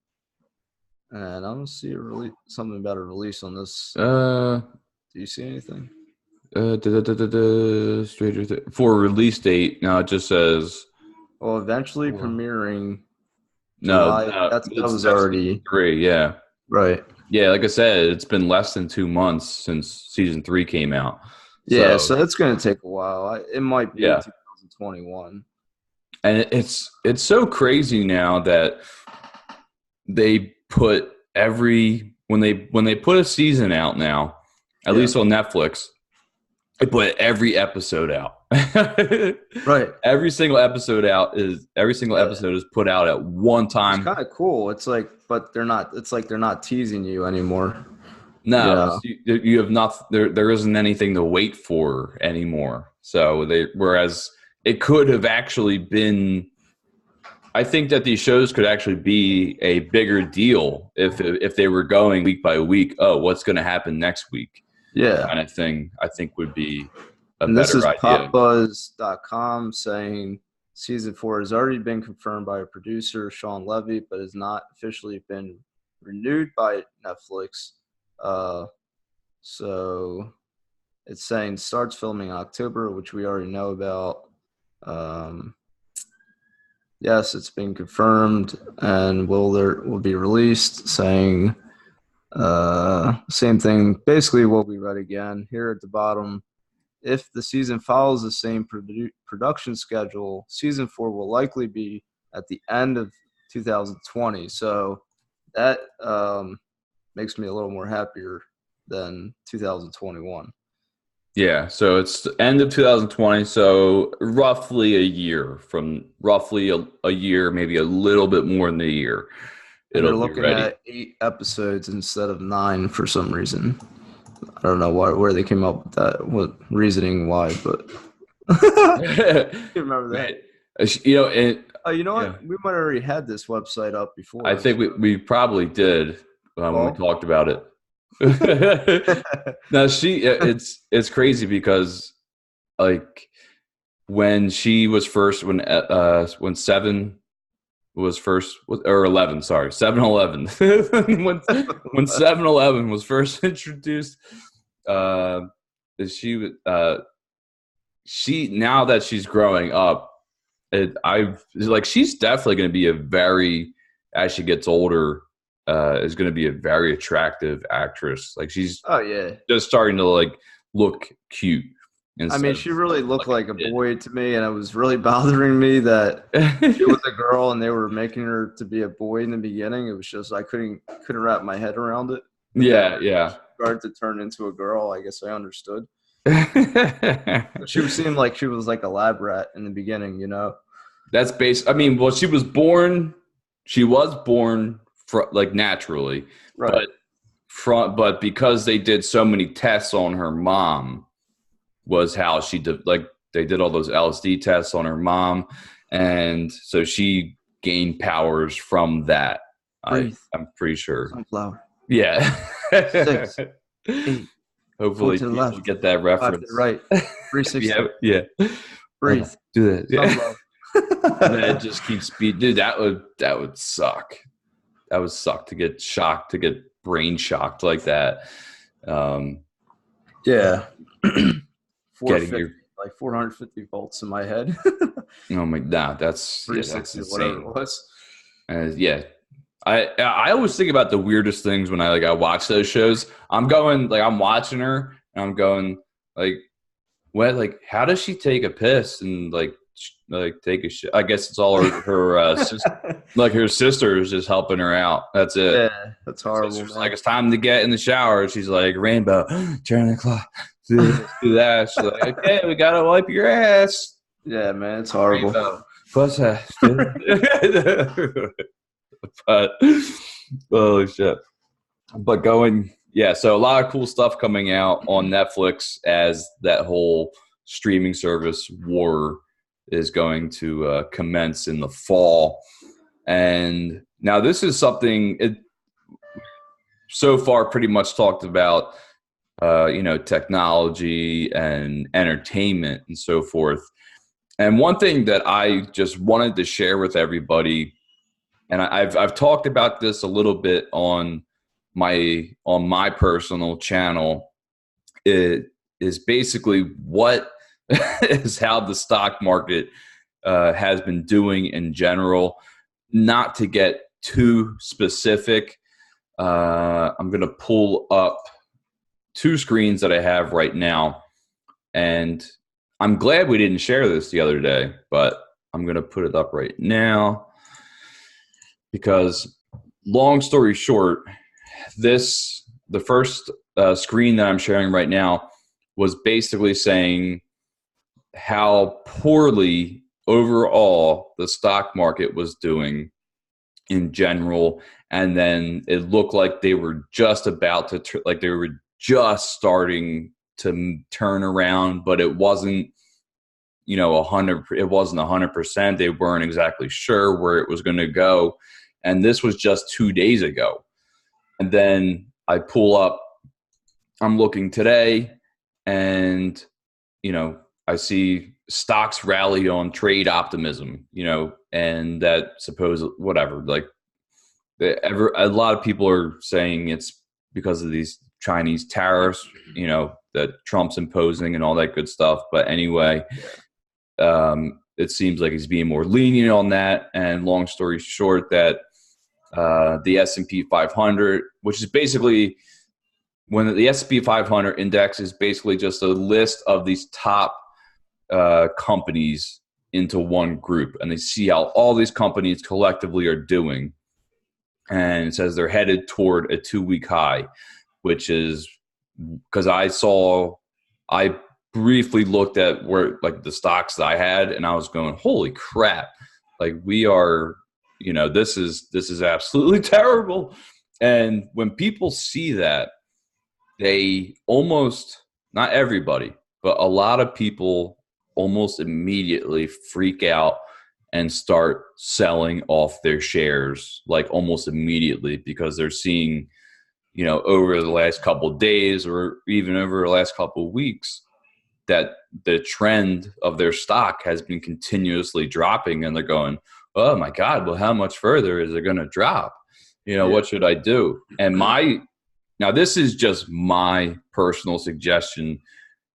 and I don't see something about a release on this. Do you see anything? Stranger Things for release date. No, it just says. Well, eventually premiering No, July. That was already 3. Yeah, right. yeah. Like I said, it's been less than 2 months since season 3 came out. Yeah, so it's going to take a while. It might be 2021. And it's so crazy now that they put when they put a season out now, at least on Netflix, they put every episode out. Right. Every single episode is put out at one time. It's kind of cool. It's like, but they're not. It's like they're not teasing you anymore. No, you have not. There isn't anything to wait for anymore. So whereas it could have actually been. I think that these shows could actually be a bigger deal if they were going week by week. Oh, what's going to happen next week? Yeah, kind of thing. I think would be and this is popbuzz.com saying season 4 has already been confirmed by a producer, Sean Levy, but has not officially been renewed by Netflix. So it's saying starts filming in October, which we already know about. Yes, it's been confirmed and will be released, saying same thing. Basically, what we read again here at the bottom. If the season follows the same production schedule, season 4 will likely be at the end of 2020. So that makes me a little more happier than 2021. Yeah, so it's the end of 2020, so roughly a year, maybe a little bit more than a year. They're looking at 8 episodes instead of 9 for some reason. I don't know where they came up with that, what reasoning why, but I remember that. You know what? We might have already had this website up before. I think we probably did when we talked about it. Now it's crazy because like when she was first when 7 was first or 11 sorry 7-Eleven when 7-Eleven was first introduced she now that she's growing up she's definitely going to be as she gets older is going to be a very attractive actress. Like she's oh yeah, just starting to like look cute, I mean, she really looked like a boy to me, and it was really bothering me that she was a girl and they were making her to be a boy in the beginning. It was just I couldn't wrap my head around it. Yeah. She started to turn into a girl. I guess I understood. But she seemed like she was like a lab rat in the beginning, you know. That's based. I mean, well, she was born like naturally, Right. but because they did so many tests on her mom, was how she did. Like they did all those LSD tests on her mom, and so she gained powers from that. I'm pretty sure. Sunflower. Yeah. 6, 8. Hopefully, to the people left, get that 5 reference. to the right. 360. Yeah. Breathe. Do that. Yeah. Sunflower. And then it just keeps speed. Dude, that would suck. That would suck to get shocked, to get brain shocked like that. Yeah. Getting your like 450 volts in my head. oh my god, that's 360, that's whatever insane. it was. Yeah. I always think about the weirdest things when I watch those shows. I'm watching her and I'm going like, what? Like, how does she take a piss and like take a shit? I guess it's all her sister, like her sister is just helping her out. That's it. Yeah, that's horrible. Sister's like, it's time to get in the shower. She's like, Rainbow, turn the clock, do this, do that. She's like, okay, we gotta wipe your ass. Yeah, man, it's horrible. Rainbow, puss ass. But holy shit. But so a lot of cool stuff coming out on Netflix as that whole streaming service war is going to commence in the fall. And now this is something so far pretty much talked about, technology and entertainment and so forth. And one thing that I just wanted to share with everybody, and I've talked about this a little bit on my personal channel, it is basically what is how the stock market has been doing in general. Not to get too specific, I'm going to pull up 2 screens that I have right now, and I'm glad we didn't share this the other day, but I'm going to put it up right now. Because long story short, the first screen that I'm sharing right now was basically saying how poorly overall the stock market was doing in general. And then it looked like they were just about to, they were just starting to turn around, but it wasn't, 100%. It wasn't 100%. They weren't exactly sure where it was going to go. And this was just 2 days ago. And then I pull up, I'm looking today, and, I see stocks rally on trade optimism, and that whatever, a lot of people are saying it's because of these Chinese tariffs, that Trump's imposing and all that good stuff. But anyway, it seems like he's being more lenient on that. And long story short, that the S&P 500, which is basically when the S&P 500 index is basically just a list of these top companies into one group, and they see how all these companies collectively are doing. And it says they're headed toward a 2-week high, which is because I briefly looked at where the stocks that I had, and I was going, holy crap, we are, this is absolutely terrible. And when people see that, they almost, not everybody, but a lot of people almost immediately freak out and start selling off their shares almost immediately, because they're seeing, over the last couple of days or even over the last couple of weeks, that the trend of their stock has been continuously dropping, and they're going, oh my God, well, how much further is it going to drop? What should I do? And now this is just my personal suggestion,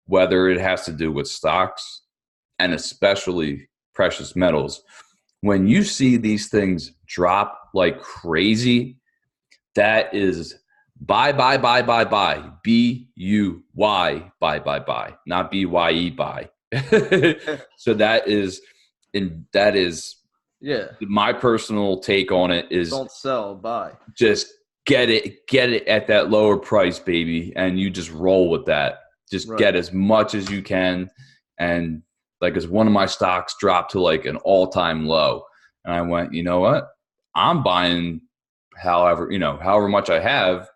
whether it has to do with stocks and especially precious metals. When you see these things drop like crazy, that is Buy, buy, buy, buy, buy. B-U-Y, buy, not B-Y-E, buy. So that is Yeah. my personal take on it is Don't sell, buy. just get it at that lower price, baby, and you just roll with that. Just Right. get as much as you can. And like, as one of my stocks dropped to like an all-time low, and I went, you know what? I'm buying however much I have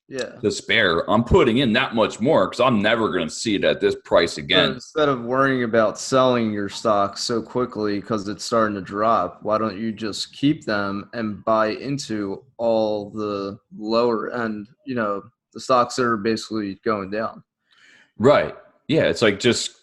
Yeah. to spare. I'm putting in that much more because I'm never going to see it at this price So again. instead of worrying about selling your stock so quickly because it's starting to drop, why don't you just keep them and buy into all the lower end, the stocks that are basically going down? Right. Yeah. It's like, just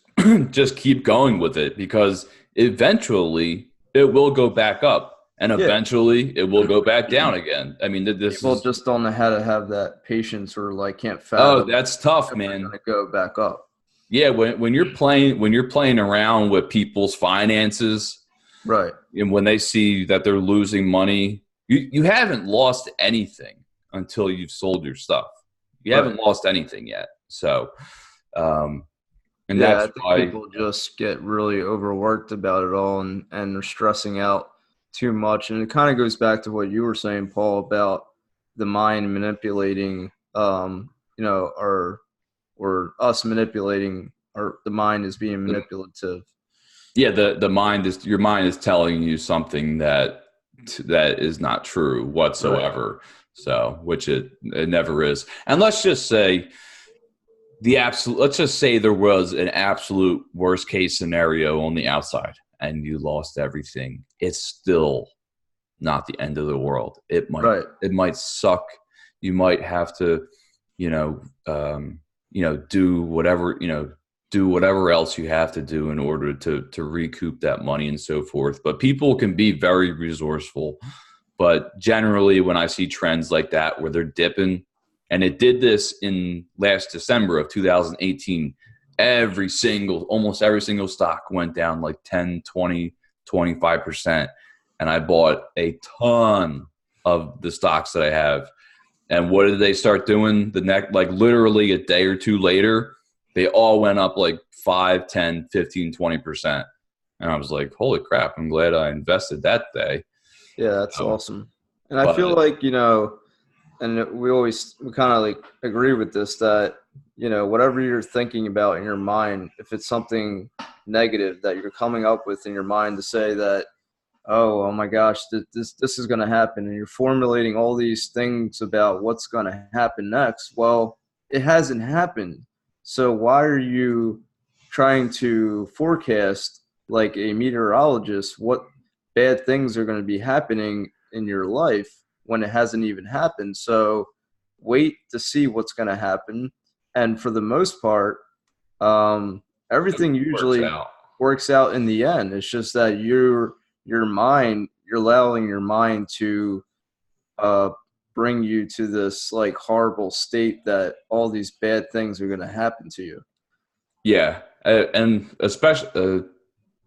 just keep going with it, because eventually it will go back up, and Yeah. eventually it will go back down again. I mean, this People is just don't know how to have that patience, or like can't fathom that's tough, if they're man. going to go back up. Yeah, when you're playing around with people's finances, Right. and when they see that they're losing money, you haven't lost anything until you've sold your stuff. You Right. haven't lost anything yet. So, and Yeah, I that's think why. people just get really overworked about it all, and they're stressing out too much. And it kind of goes back to what you were saying, Paul, about the mind manipulating, or us manipulating, or the mind is being manipulative. Yeah, your mind is telling you something that is not true whatsoever. So, which it never is. And let's just say there was an absolute worst case scenario on the outside and you lost everything. It's still not the end of the world. It might suck. You might have to, do whatever else you have to do in order to recoup that money and so forth. But people can be very resourceful. But generally, when I see trends like that where they're dipping, and it did this in last December of 2018, almost every single stock went down like 10, 20, 25%. And I bought a ton of the stocks that I have. And what did they start doing? Like literally a day or two later, they all went up like 5, 10, 15, 20%. And I was like, holy crap, I'm glad I invested that day. Yeah, that's awesome. And I feel like, and we kind of like agree with this, that, whatever you're thinking about in your mind, if it's something negative that you're coming up with in your mind to say that, oh my gosh, this is going to happen, and you're formulating all these things about what's going to happen next. Well, it hasn't happened. So why are you trying to forecast, like a meteorologist, what bad things are going to be happening in your life when it hasn't even happened? So wait to see what's going to happen. And for the most part, everything usually works out in the end. It's just that you're allowing your mind to bring you to this like horrible state that all these bad things are going to happen to you. Yeah. And especially,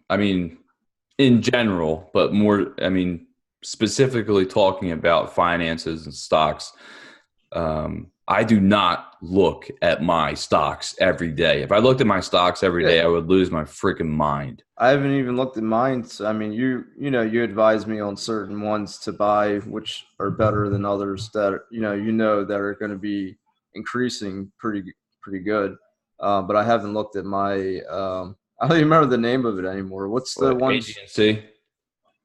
I mean, in general, but more, I mean, specifically talking about finances and stocks, I do not look at my stocks every day. If I looked at my stocks every day, I would lose my freaking mind. I haven't even looked at mine. So, I mean, you advise me on certain ones to buy, which are better than others that that are going to be increasing pretty good. But I haven't looked at my. I don't even remember the name of it anymore. What's the one? AT&T?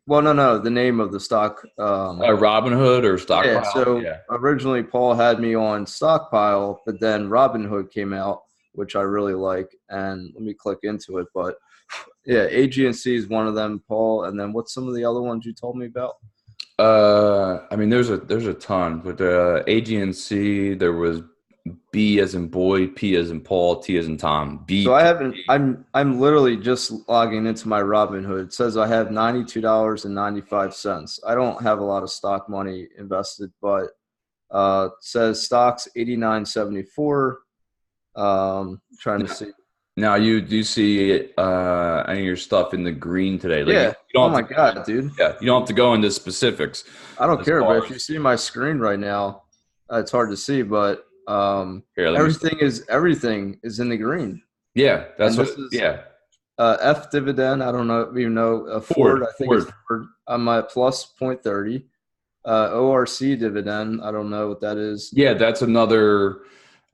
Well, no, the name of the stock. Robinhood or Stockpile? Yeah, so originally Paul had me on Stockpile, but then Robinhood came out, which I really like, and let me click into it. But yeah, AG&C is one of them, Paul. And then what's some of the other ones you told me about? I mean, there's a ton, but AG&C, there was B as in boy, P as in Paul, T as in Tom. B. So I haven't. I'm literally just logging into my Robinhood. It says I have $92.95. I don't have a lot of stock money invested, but it says stocks 89.74. Trying to see. Now you do see any of your stuff in the green today. Like, yeah. Oh my god, dude. Yeah, you don't have to go into specifics. I don't care, but if you see my screen right now, It's hard to see, but Here, let me see. everything is in the green. Yeah, that's And what. this is Yeah, F dividend. I don't know, even know Ford. Ford. I think it's Ford. Ford. I'm at plus 0.30. ORC dividend. I don't know what that is. Yeah, that's another.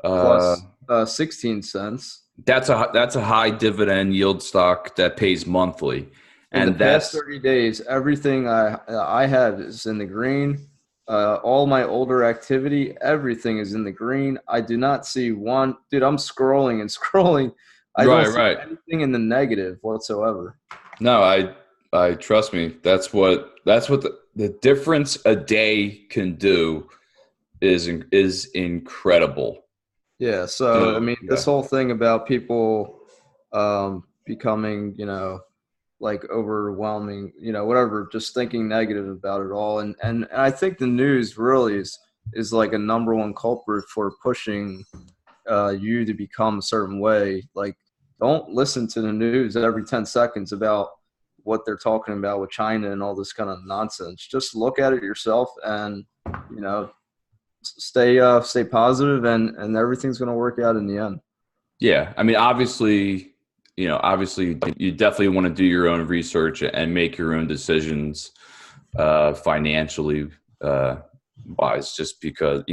Uh, Plus 16 cents. that's a high dividend yield stock that pays monthly, In the and past that's 30 days, everything I have is in the green. All my older activity, everything is in the green. I do not see one. Dude, I'm scrolling and scrolling. I don't right. see Right. anything in the negative whatsoever. No, I trust me. That's what the difference a day can do is incredible. Yeah. So, I So mean, this yeah, whole thing about people becoming, like overwhelming, whatever, just thinking negative about it all. And I think the news really is like a number one culprit for pushing you to become a certain way. Like, don't listen to the news every 10 seconds about what they're talking about with China and all this kind of nonsense. Just look at it yourself and, you know, stay positive, and everything's going to work out in the end. yeah. I mean, obviously, obviously, you definitely want to do your own research and make your own decisions, financially wise. Just because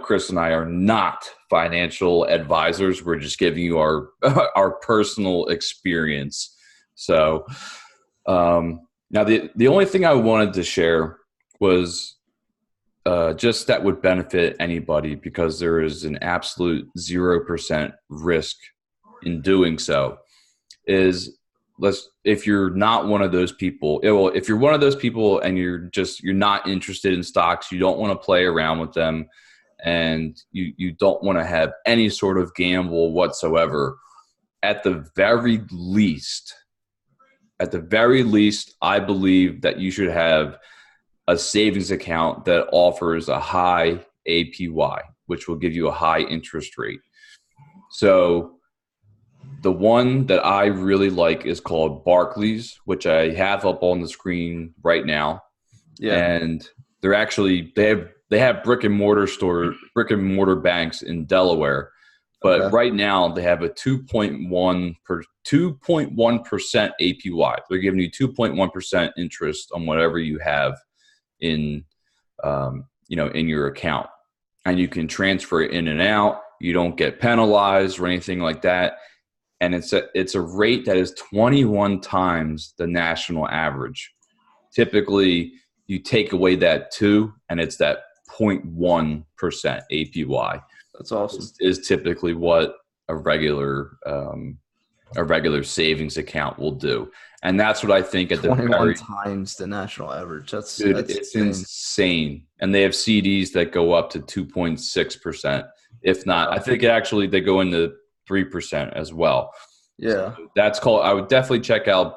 Chris and I are not financial advisors. We're just giving you our our personal experience. So now the only thing I wanted to share was just that would benefit anybody because there is an absolute 0% risk in doing so. Is if you're not one of those people, if you're one of those people and you're not interested in stocks, you don't want to play around with them, and you don't want to have any sort of gamble whatsoever, at the very least, I believe that you should have a savings account that offers a high APY, which will give you a high interest rate. So the one that I really like is called Barclays, which I have up on the screen right now. Yeah. And they have brick and mortar banks in Delaware. But Okay. right now they have a 2.1% APY. They're giving you 2.1% interest on whatever you have in in your account, and you can transfer it in and out. You don't get penalized or anything like that, and it's a rate that is 21 times the national average. Typically, you take away that 2, and it's that 0.1% APY. That's awesome. Is typically what a regular savings account will do. And that's what I think at the 21 times the national average. That's it's insane. And they have CDs that go up to 2.6%. If not, I think actually they go into 3% as well. Yeah. So that's called, I would definitely check out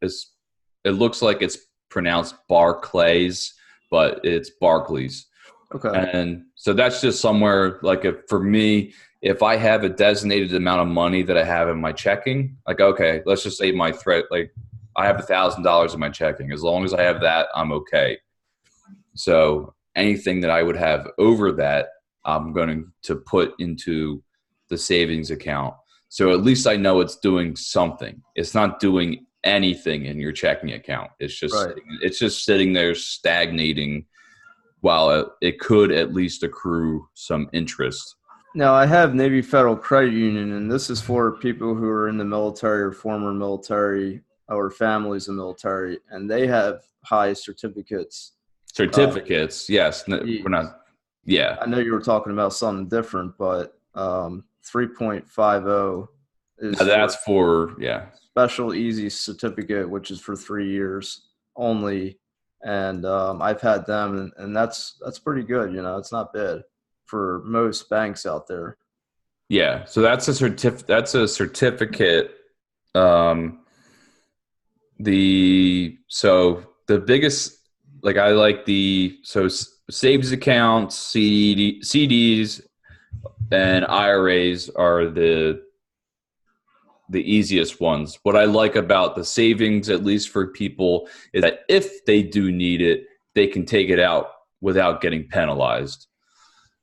it looks like it's pronounced Barclays, but it's Barclays. Okay. And so that's just somewhere, like, for me, if I have a designated amount of money that I have in my checking, like, okay, let's just say like I have $1,000 in my checking. As long as I have that, I'm okay. So anything that I would have over that, I'm going to put into the savings account. So at least I know it's doing something. It's not doing anything in your checking account. It's just sitting there stagnating, while it could at least accrue some interest. Now, I have Navy Federal Credit Union, and this is for people who are in the military or former military or families of military, and they have high certificates. Certificates, yes. We're not. Yeah. I know you were talking about something different, but 3.50 is That's for special easy certificate, which is for 3 years only. And I've had them, and that's pretty good. It's not bad for most banks out there. Yeah. So that's a certificate. The biggest, like, I like savings accounts, CDs, and IRAs are the easiest ones. What I like about the savings, at least for people, is that if they do need it, they can take it out without getting penalized.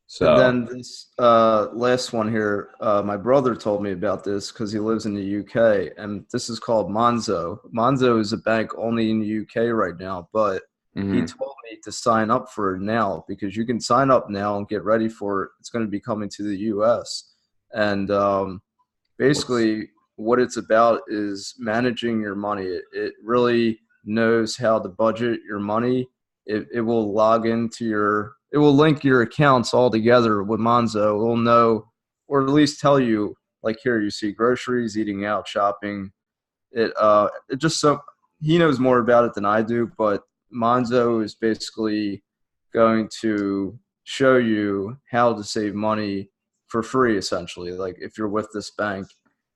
So And then this last one here, my brother told me about this because he lives in the UK, and this is called Monzo. Monzo is a bank only in the UK right now, but he told me to sign up for it now because you can sign up now and get ready for it. It's going to be coming to the US. And basically what it's about is managing your money. It really knows how to budget your money. It will log into it will link your accounts all together with Monzo. It will know, or at least tell you, like here you see groceries, eating out, shopping. It just so he knows more about it than I do, but Monzo is basically going to show you how to save money for free, essentially. Like if you're with this bank,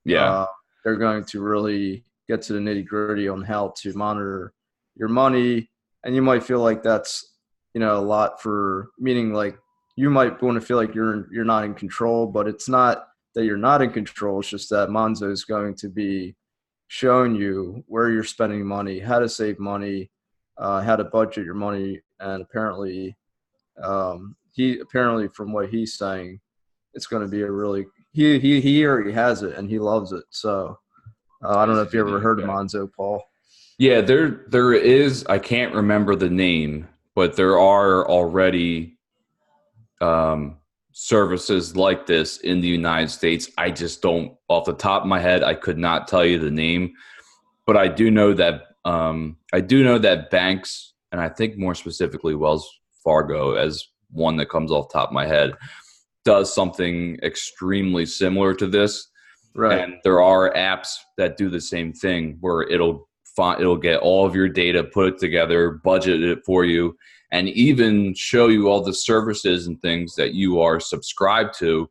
they're going to really get to the nitty gritty on how to monitor your money. And you might feel like that's, a lot for, meaning like you might want to feel like you're not in control, but it's not that you're not in control. It's just that Monzo is going to be showing you where you're spending money, how to save money, how to budget your money. And apparently, from what he's saying, it's going to be a really, he already has it and he loves it. So I don't know if you ever heard of Monzo, Paul. Yeah, there is, I can't remember the name, but there are already services like this in the United States. I just don't, off the top of my head, I could not tell you the name, but I do know that banks, and I think more specifically Wells Fargo, as one that comes off the top of my head, does something extremely similar to this. Right. And there are apps that do the same thing where it'll get all of your data, put it together, budget it for you, and even show you all the services and things that you are subscribed to.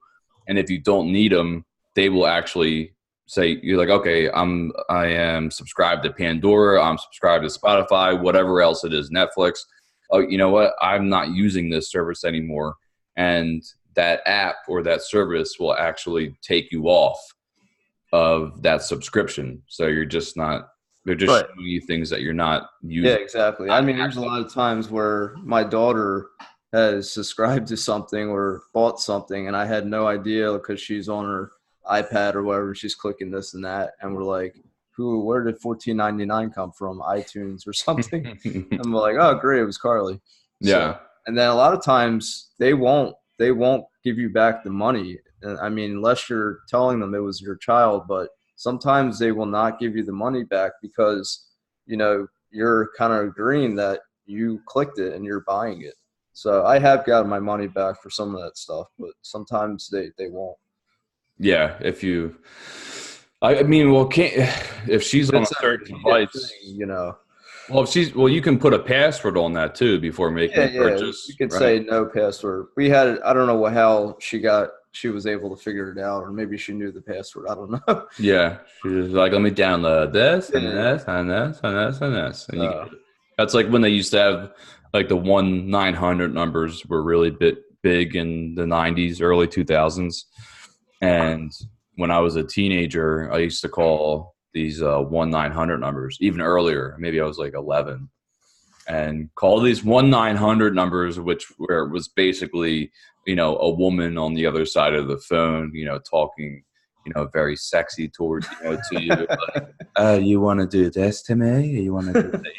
And if you don't need them, they will actually say, you're like, okay, I am subscribed to Pandora, I'm subscribed to Spotify, whatever else it is, Netflix. Oh, you know what? I'm not using this service anymore. And that app or that service will actually take you off of that subscription. So you're just not, they're just showing you things that you're not using. Yeah, exactly. I mean, there's a lot of times where my daughter has subscribed to something or bought something, and I had no idea because she's on her iPad or whatever. She's clicking this and that, and we're like, where did $14.99 come from? iTunes or something? And we're like, oh, great, it was Carly. Yeah. So, and then a lot of times they won't give you back the money. I mean, unless you're telling them it was your child, but sometimes they will not give you the money back because, you're kind of agreeing that you clicked it and you're buying it. So I have gotten my money back for some of that stuff, but sometimes they won't. Yeah. If she's on a certain device, Well, you can put a password on that too before making a purchase. You can say no password. I don't know how she was able to figure it out, or maybe she knew the password. I don't know. Yeah. She was like, let me download this and this and this and this and this. And that's like when they used to have like the 1-900 numbers were really big in the 90s, early 2000s. And when I was a teenager, I used to call these 1-900 numbers, even earlier. Maybe I was like 11, and call these 1-900 numbers, where it was basically, a woman on the other side of the phone, talking, very sexy towards, to you. Like, you want to do this to me? You want to do that?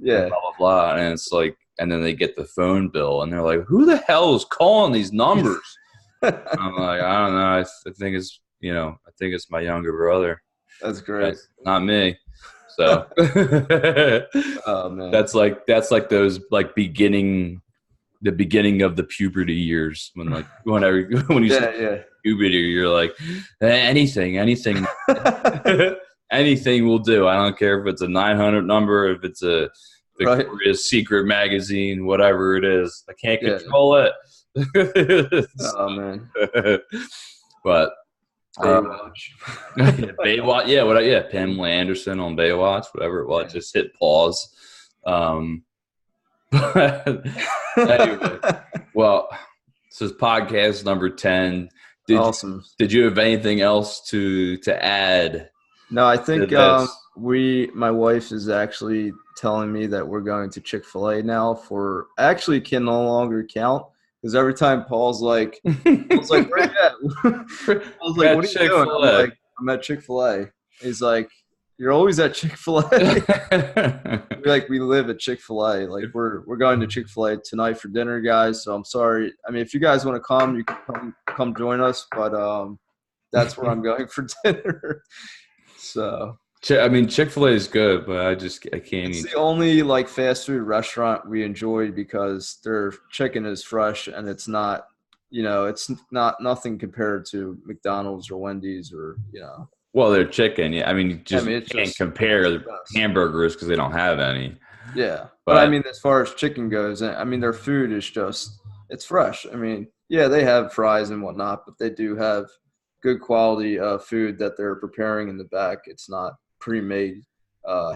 Yeah. Blah, blah, blah. And it's like, and then they get the phone bill and they're like, who the hell is calling these numbers? I'm like, I don't know. I think it's my younger brother. That's great. Not me. So oh man. That's like those like the beginning of the puberty years when you start puberty, you're like, anything anything will do. I don't care if it's a 900 number, if it's a Victoria's Secret magazine, whatever it is. I can't control it. Oh man. But Baywatch. Baywatch, Pamela Anderson on Baywatch, whatever it was. Just hit pause. Anyway, well, this is podcast number 10. Awesome. Did you have anything else to add No, I think did this. my wife is actually telling me that we're going to Chick-fil-A now for actually can no longer count because every time Paul's like, where you at? I was like, At what are you doing? I'm Chick-fil-A. like, I'm at Chick-fil-A. He's like, you're always at Chick-fil-A. We live at Chick-fil-A. Like we're going to Chick-fil-A tonight for dinner, guys. So I'm sorry. I mean, if you guys want to come, you can come join us. But that's where I'm going for dinner. So I mean, Chick-fil-A is good, but I can't it's eat. the only like fast food restaurant we enjoy because their chicken is fresh and it's not, it's not nothing compared to McDonald's or Wendy's or Well, they're chicken. Yeah, I mean, I you mean, it's can't just it's compare the best. hamburgers because they don't have any. Yeah, but I But mean, as far as chicken goes, I mean, their food is just it's fresh. I mean, yeah, they have fries and whatnot, but they do have good quality food that they're preparing in the back. It's not pre-made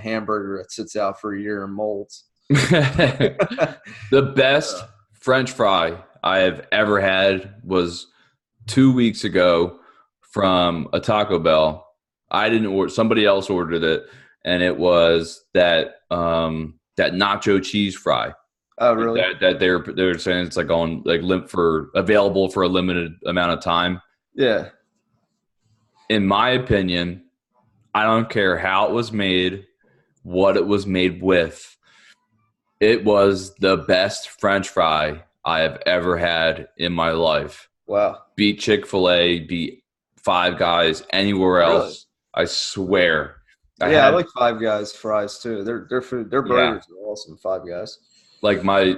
hamburger that sits out for a year and molds. the best French fry I have ever had was 2 weeks ago from a Taco Bell. I didn't order; somebody else ordered it, and it was that nacho cheese fry. Oh, Like really? that they're saying it's like on like available for a limited amount of time. Yeah. In my opinion, I don't care how it was made, what it was made with. It was the best French fry I have ever had in my life. Wow. Beat Chick-fil-A, beat Five Guys, anywhere Really? else. I swear. I Yeah, I had like Five Guys fries too. Their food, their yeah. burgers are awesome. Five Guys. Like my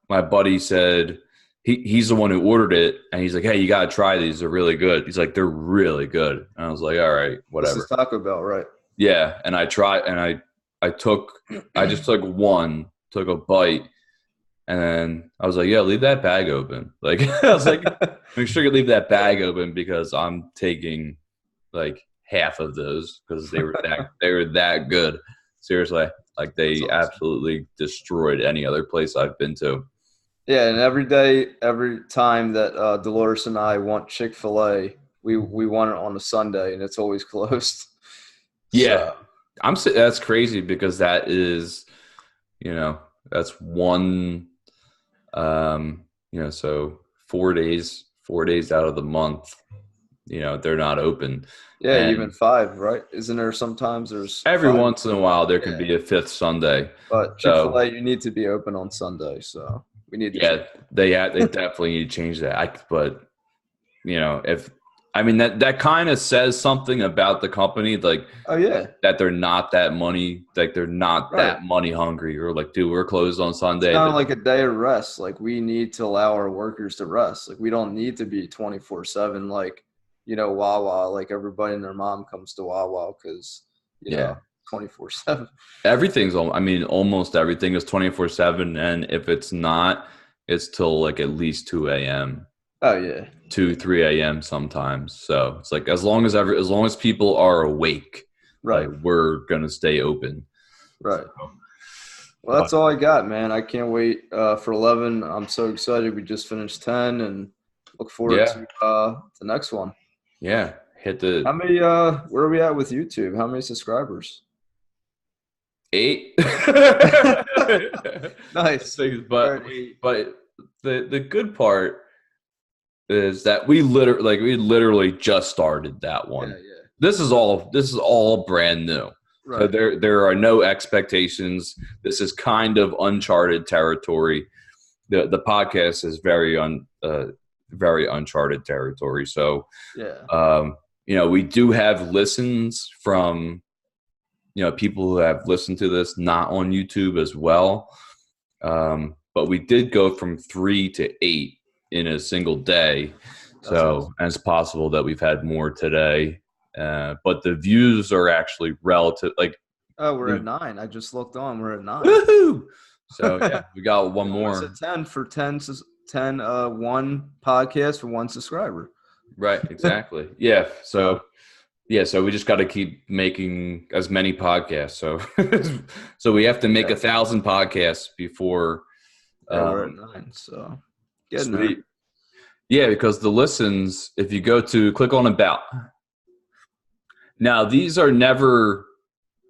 buddy said he's the one who ordered it and he's like, "Hey, you gotta try these. They're really good." He's like, "They're really good." And I was like, "All right, This is whatever." Taco Bell, right? Yeah, and I tried and I just took a bite, and then I was like, "Yeah, leave that bag open." Like I was like, "Make sure you leave that bag open because I'm taking like half of those because they were that good." Seriously, like That's they awesome. absolutely destroyed any other place I've been to. Yeah, and every time that Dolores and I want Chick-fil-A, we want it on a Sunday, and it's always closed. Yeah, So that's crazy because that is, you know, that's one, so 4 days out of the month, they're not open. yeah, even And five, right? Isn't there sometimes there's every five? once in a while, there can Yeah, be a fifth Sunday. but So Chick-fil-A, you need to be open on Sunday, so we need to yeah, change. they definitely need to change that. But if I mean that kind of says something about the company, like Oh yeah, that they're not that money, like they're not right. that money hungry, or like, dude, we're closed on It's Sunday, kind but of like a day of rest. Like we need to allow our workers to rest. Like we don't need to be 24/7. Like Wawa. Like everybody and their mom comes to Wawa because yeah, 24/7. I mean, almost everything is 24/7, and if it's not, it's till like at least 2 a.m. Oh yeah, 2, 3 a.m. sometimes. So it's like as long as people are awake, right, like we're gonna stay open. right. Well, Uh, that's all I got, man. I can't wait for 11. I'm so excited. We just finished 10, and look forward yeah, to the next one. yeah. Hit How the many? Where are we at with YouTube? How many subscribers? 8. Nice. but Already. but the good part is that we literally just started that Yeah, one. yeah. This is all brand new. So Right. there are no expectations. This is kind of uncharted territory. The podcast is very uncharted territory. So Yeah. we do have listens from people who have listened to this not on YouTube as well. But we did go from 3 to 8 in a single day. That's So, awesome. and it's possible that we've had more today. But the views are actually relative. Like, Oh, we're at 9. I just looked on. We're at 9. woohoo! So yeah, we got one Almost more. at 10 for 10, one podcast for one subscriber. Right, exactly. Yeah. So we just got to keep making as many podcasts. So so we have to make 1,000 podcasts before. Yeah, we're at 9. So getting there. Sweet. Yeah, because the listens, if you click on about, Now these are never.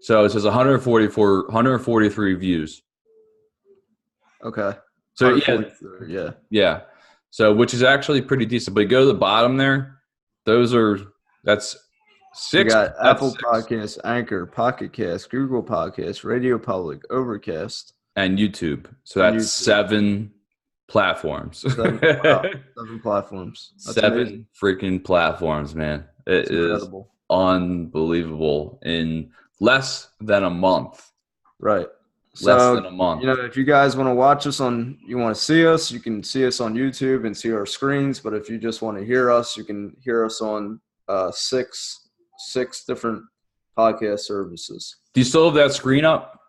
So it says 143 views. Okay. So yeah. yeah. So which is actually pretty decent. But you go to the bottom there. That's We 6. got That's Apple 6. Podcasts, Anchor, Pocket Cast, Google Podcasts, Radio Public, Overcast, And YouTube. So and that's YouTube. 7 platforms. 7 platforms. That's 7 amazing. freaking platforms, man. It It's is incredible. unbelievable in less than a month. Right. Less So, than a month. if you guys want to watch us you want to see us, you can see us on YouTube and see our screens. But if you just want to hear us, you can hear us on 6 different podcast services. Do you still have that screen up?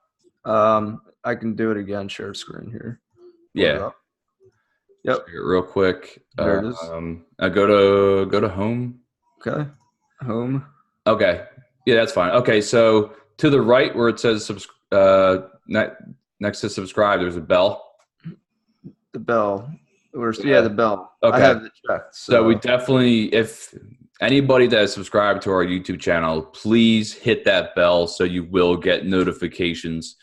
I can do it again. Share screen here. Yeah. Yep. Share it real quick. There it is. I go to home. Okay. Home. Okay. Yeah, that's fine. Okay, so to the right where it says next to subscribe, there's a bell. The bell. The bell. Okay. I have it checked. So we definitely, if anybody that has subscribed to our YouTube channel, please hit that bell so you will get notifications.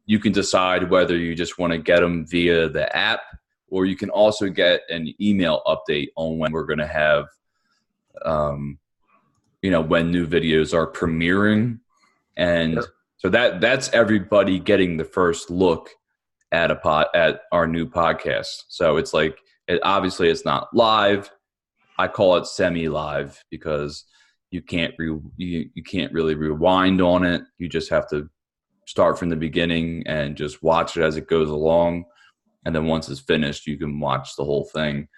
You can decide whether you just want to get them via the app, or you can also get an email update on when we're going to have, when new videos are premiering. And so that's everybody getting the first look at our new podcast. So it's like, obviously it's not live. I call it semi-live because you can't really rewind on it. You just have to start from the beginning and just watch it as it goes along. And then once it's finished, you can watch the whole thing.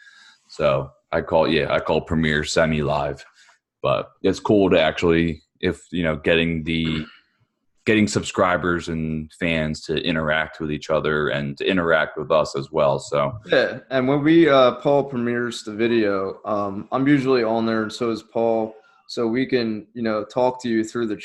So I call premiere semi-live, but it's cool to actually, getting subscribers and fans to interact with each other and to interact with us as well. So yeah, and when we Paul premieres the video, I'm usually on there, and so is Paul, so we can talk to you through the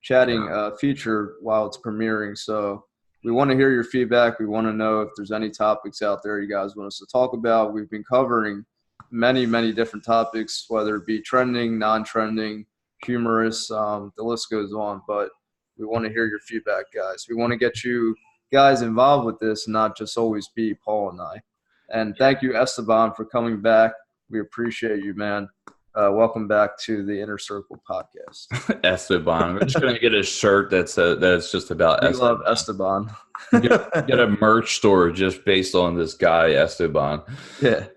chatting feature while it's premiering. So we want to hear your feedback. We want to know if there's any topics out there you guys want us to talk about. We've been covering many different topics, whether it be trending, non-trending, humorous, the list goes on. But we want to hear your feedback, guys. We want to get you guys involved with this, not just always be Paul and I. And thank you, Esteban, for coming back. We appreciate you, man. Welcome back to the Inner Circle podcast. Esteban. We're just going to get a shirt that's just about We Esteban. love Esteban. Get a merch store just based on this guy, Esteban. Yeah.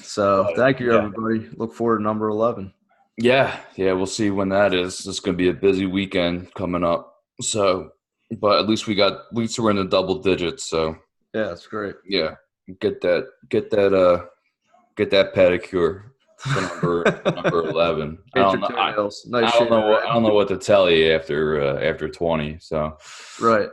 So thank you, everybody. Look forward to number 11. Yeah, we'll see when that is. It's going to be a busy weekend coming up. So, but at least we're in the double digits. So yeah, that's great. Yeah, get that pedicure for number 11. I don't know what to tell you after 20. So right.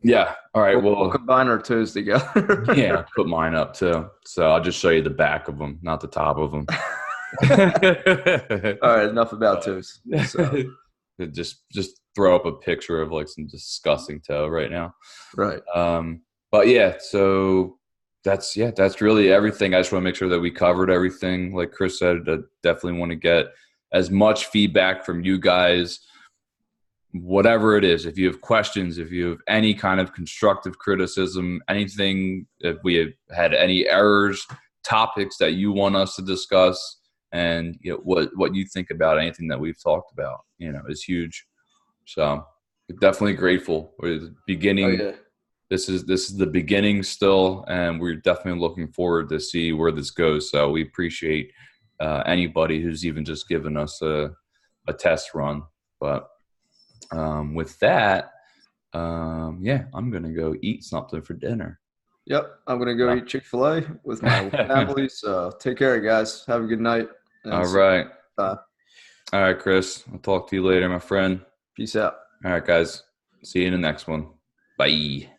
Yeah. All right. We'll combine our toes together. Yeah, put mine up too. So I'll just show you the back of them, not the top of them. All right. Enough about toes. So. Just throw up a picture of like some disgusting toe right now. Right. But yeah, so that's really everything. I just want to make sure that we covered everything. Like Chris said, I definitely want to get as much feedback from you guys, whatever it is. If you have questions, if you have any kind of constructive criticism, anything, if we have had any errors, topics that you want us to discuss, and what you think about anything that we've talked about, is huge. So definitely grateful. We're the beginning. Oh, yeah. This is the beginning still, and we're definitely looking forward to see where this goes. So we appreciate anybody who's even just given us a test run. But with that, I'm gonna go eat something for dinner. Yep, I'm gonna go eat Chick-fil-A with my family. So take care, guys. Have a good night. All right. All right, Chris. I'll talk to you later, my friend. Peace out. All right, guys. See you in the next one. Bye.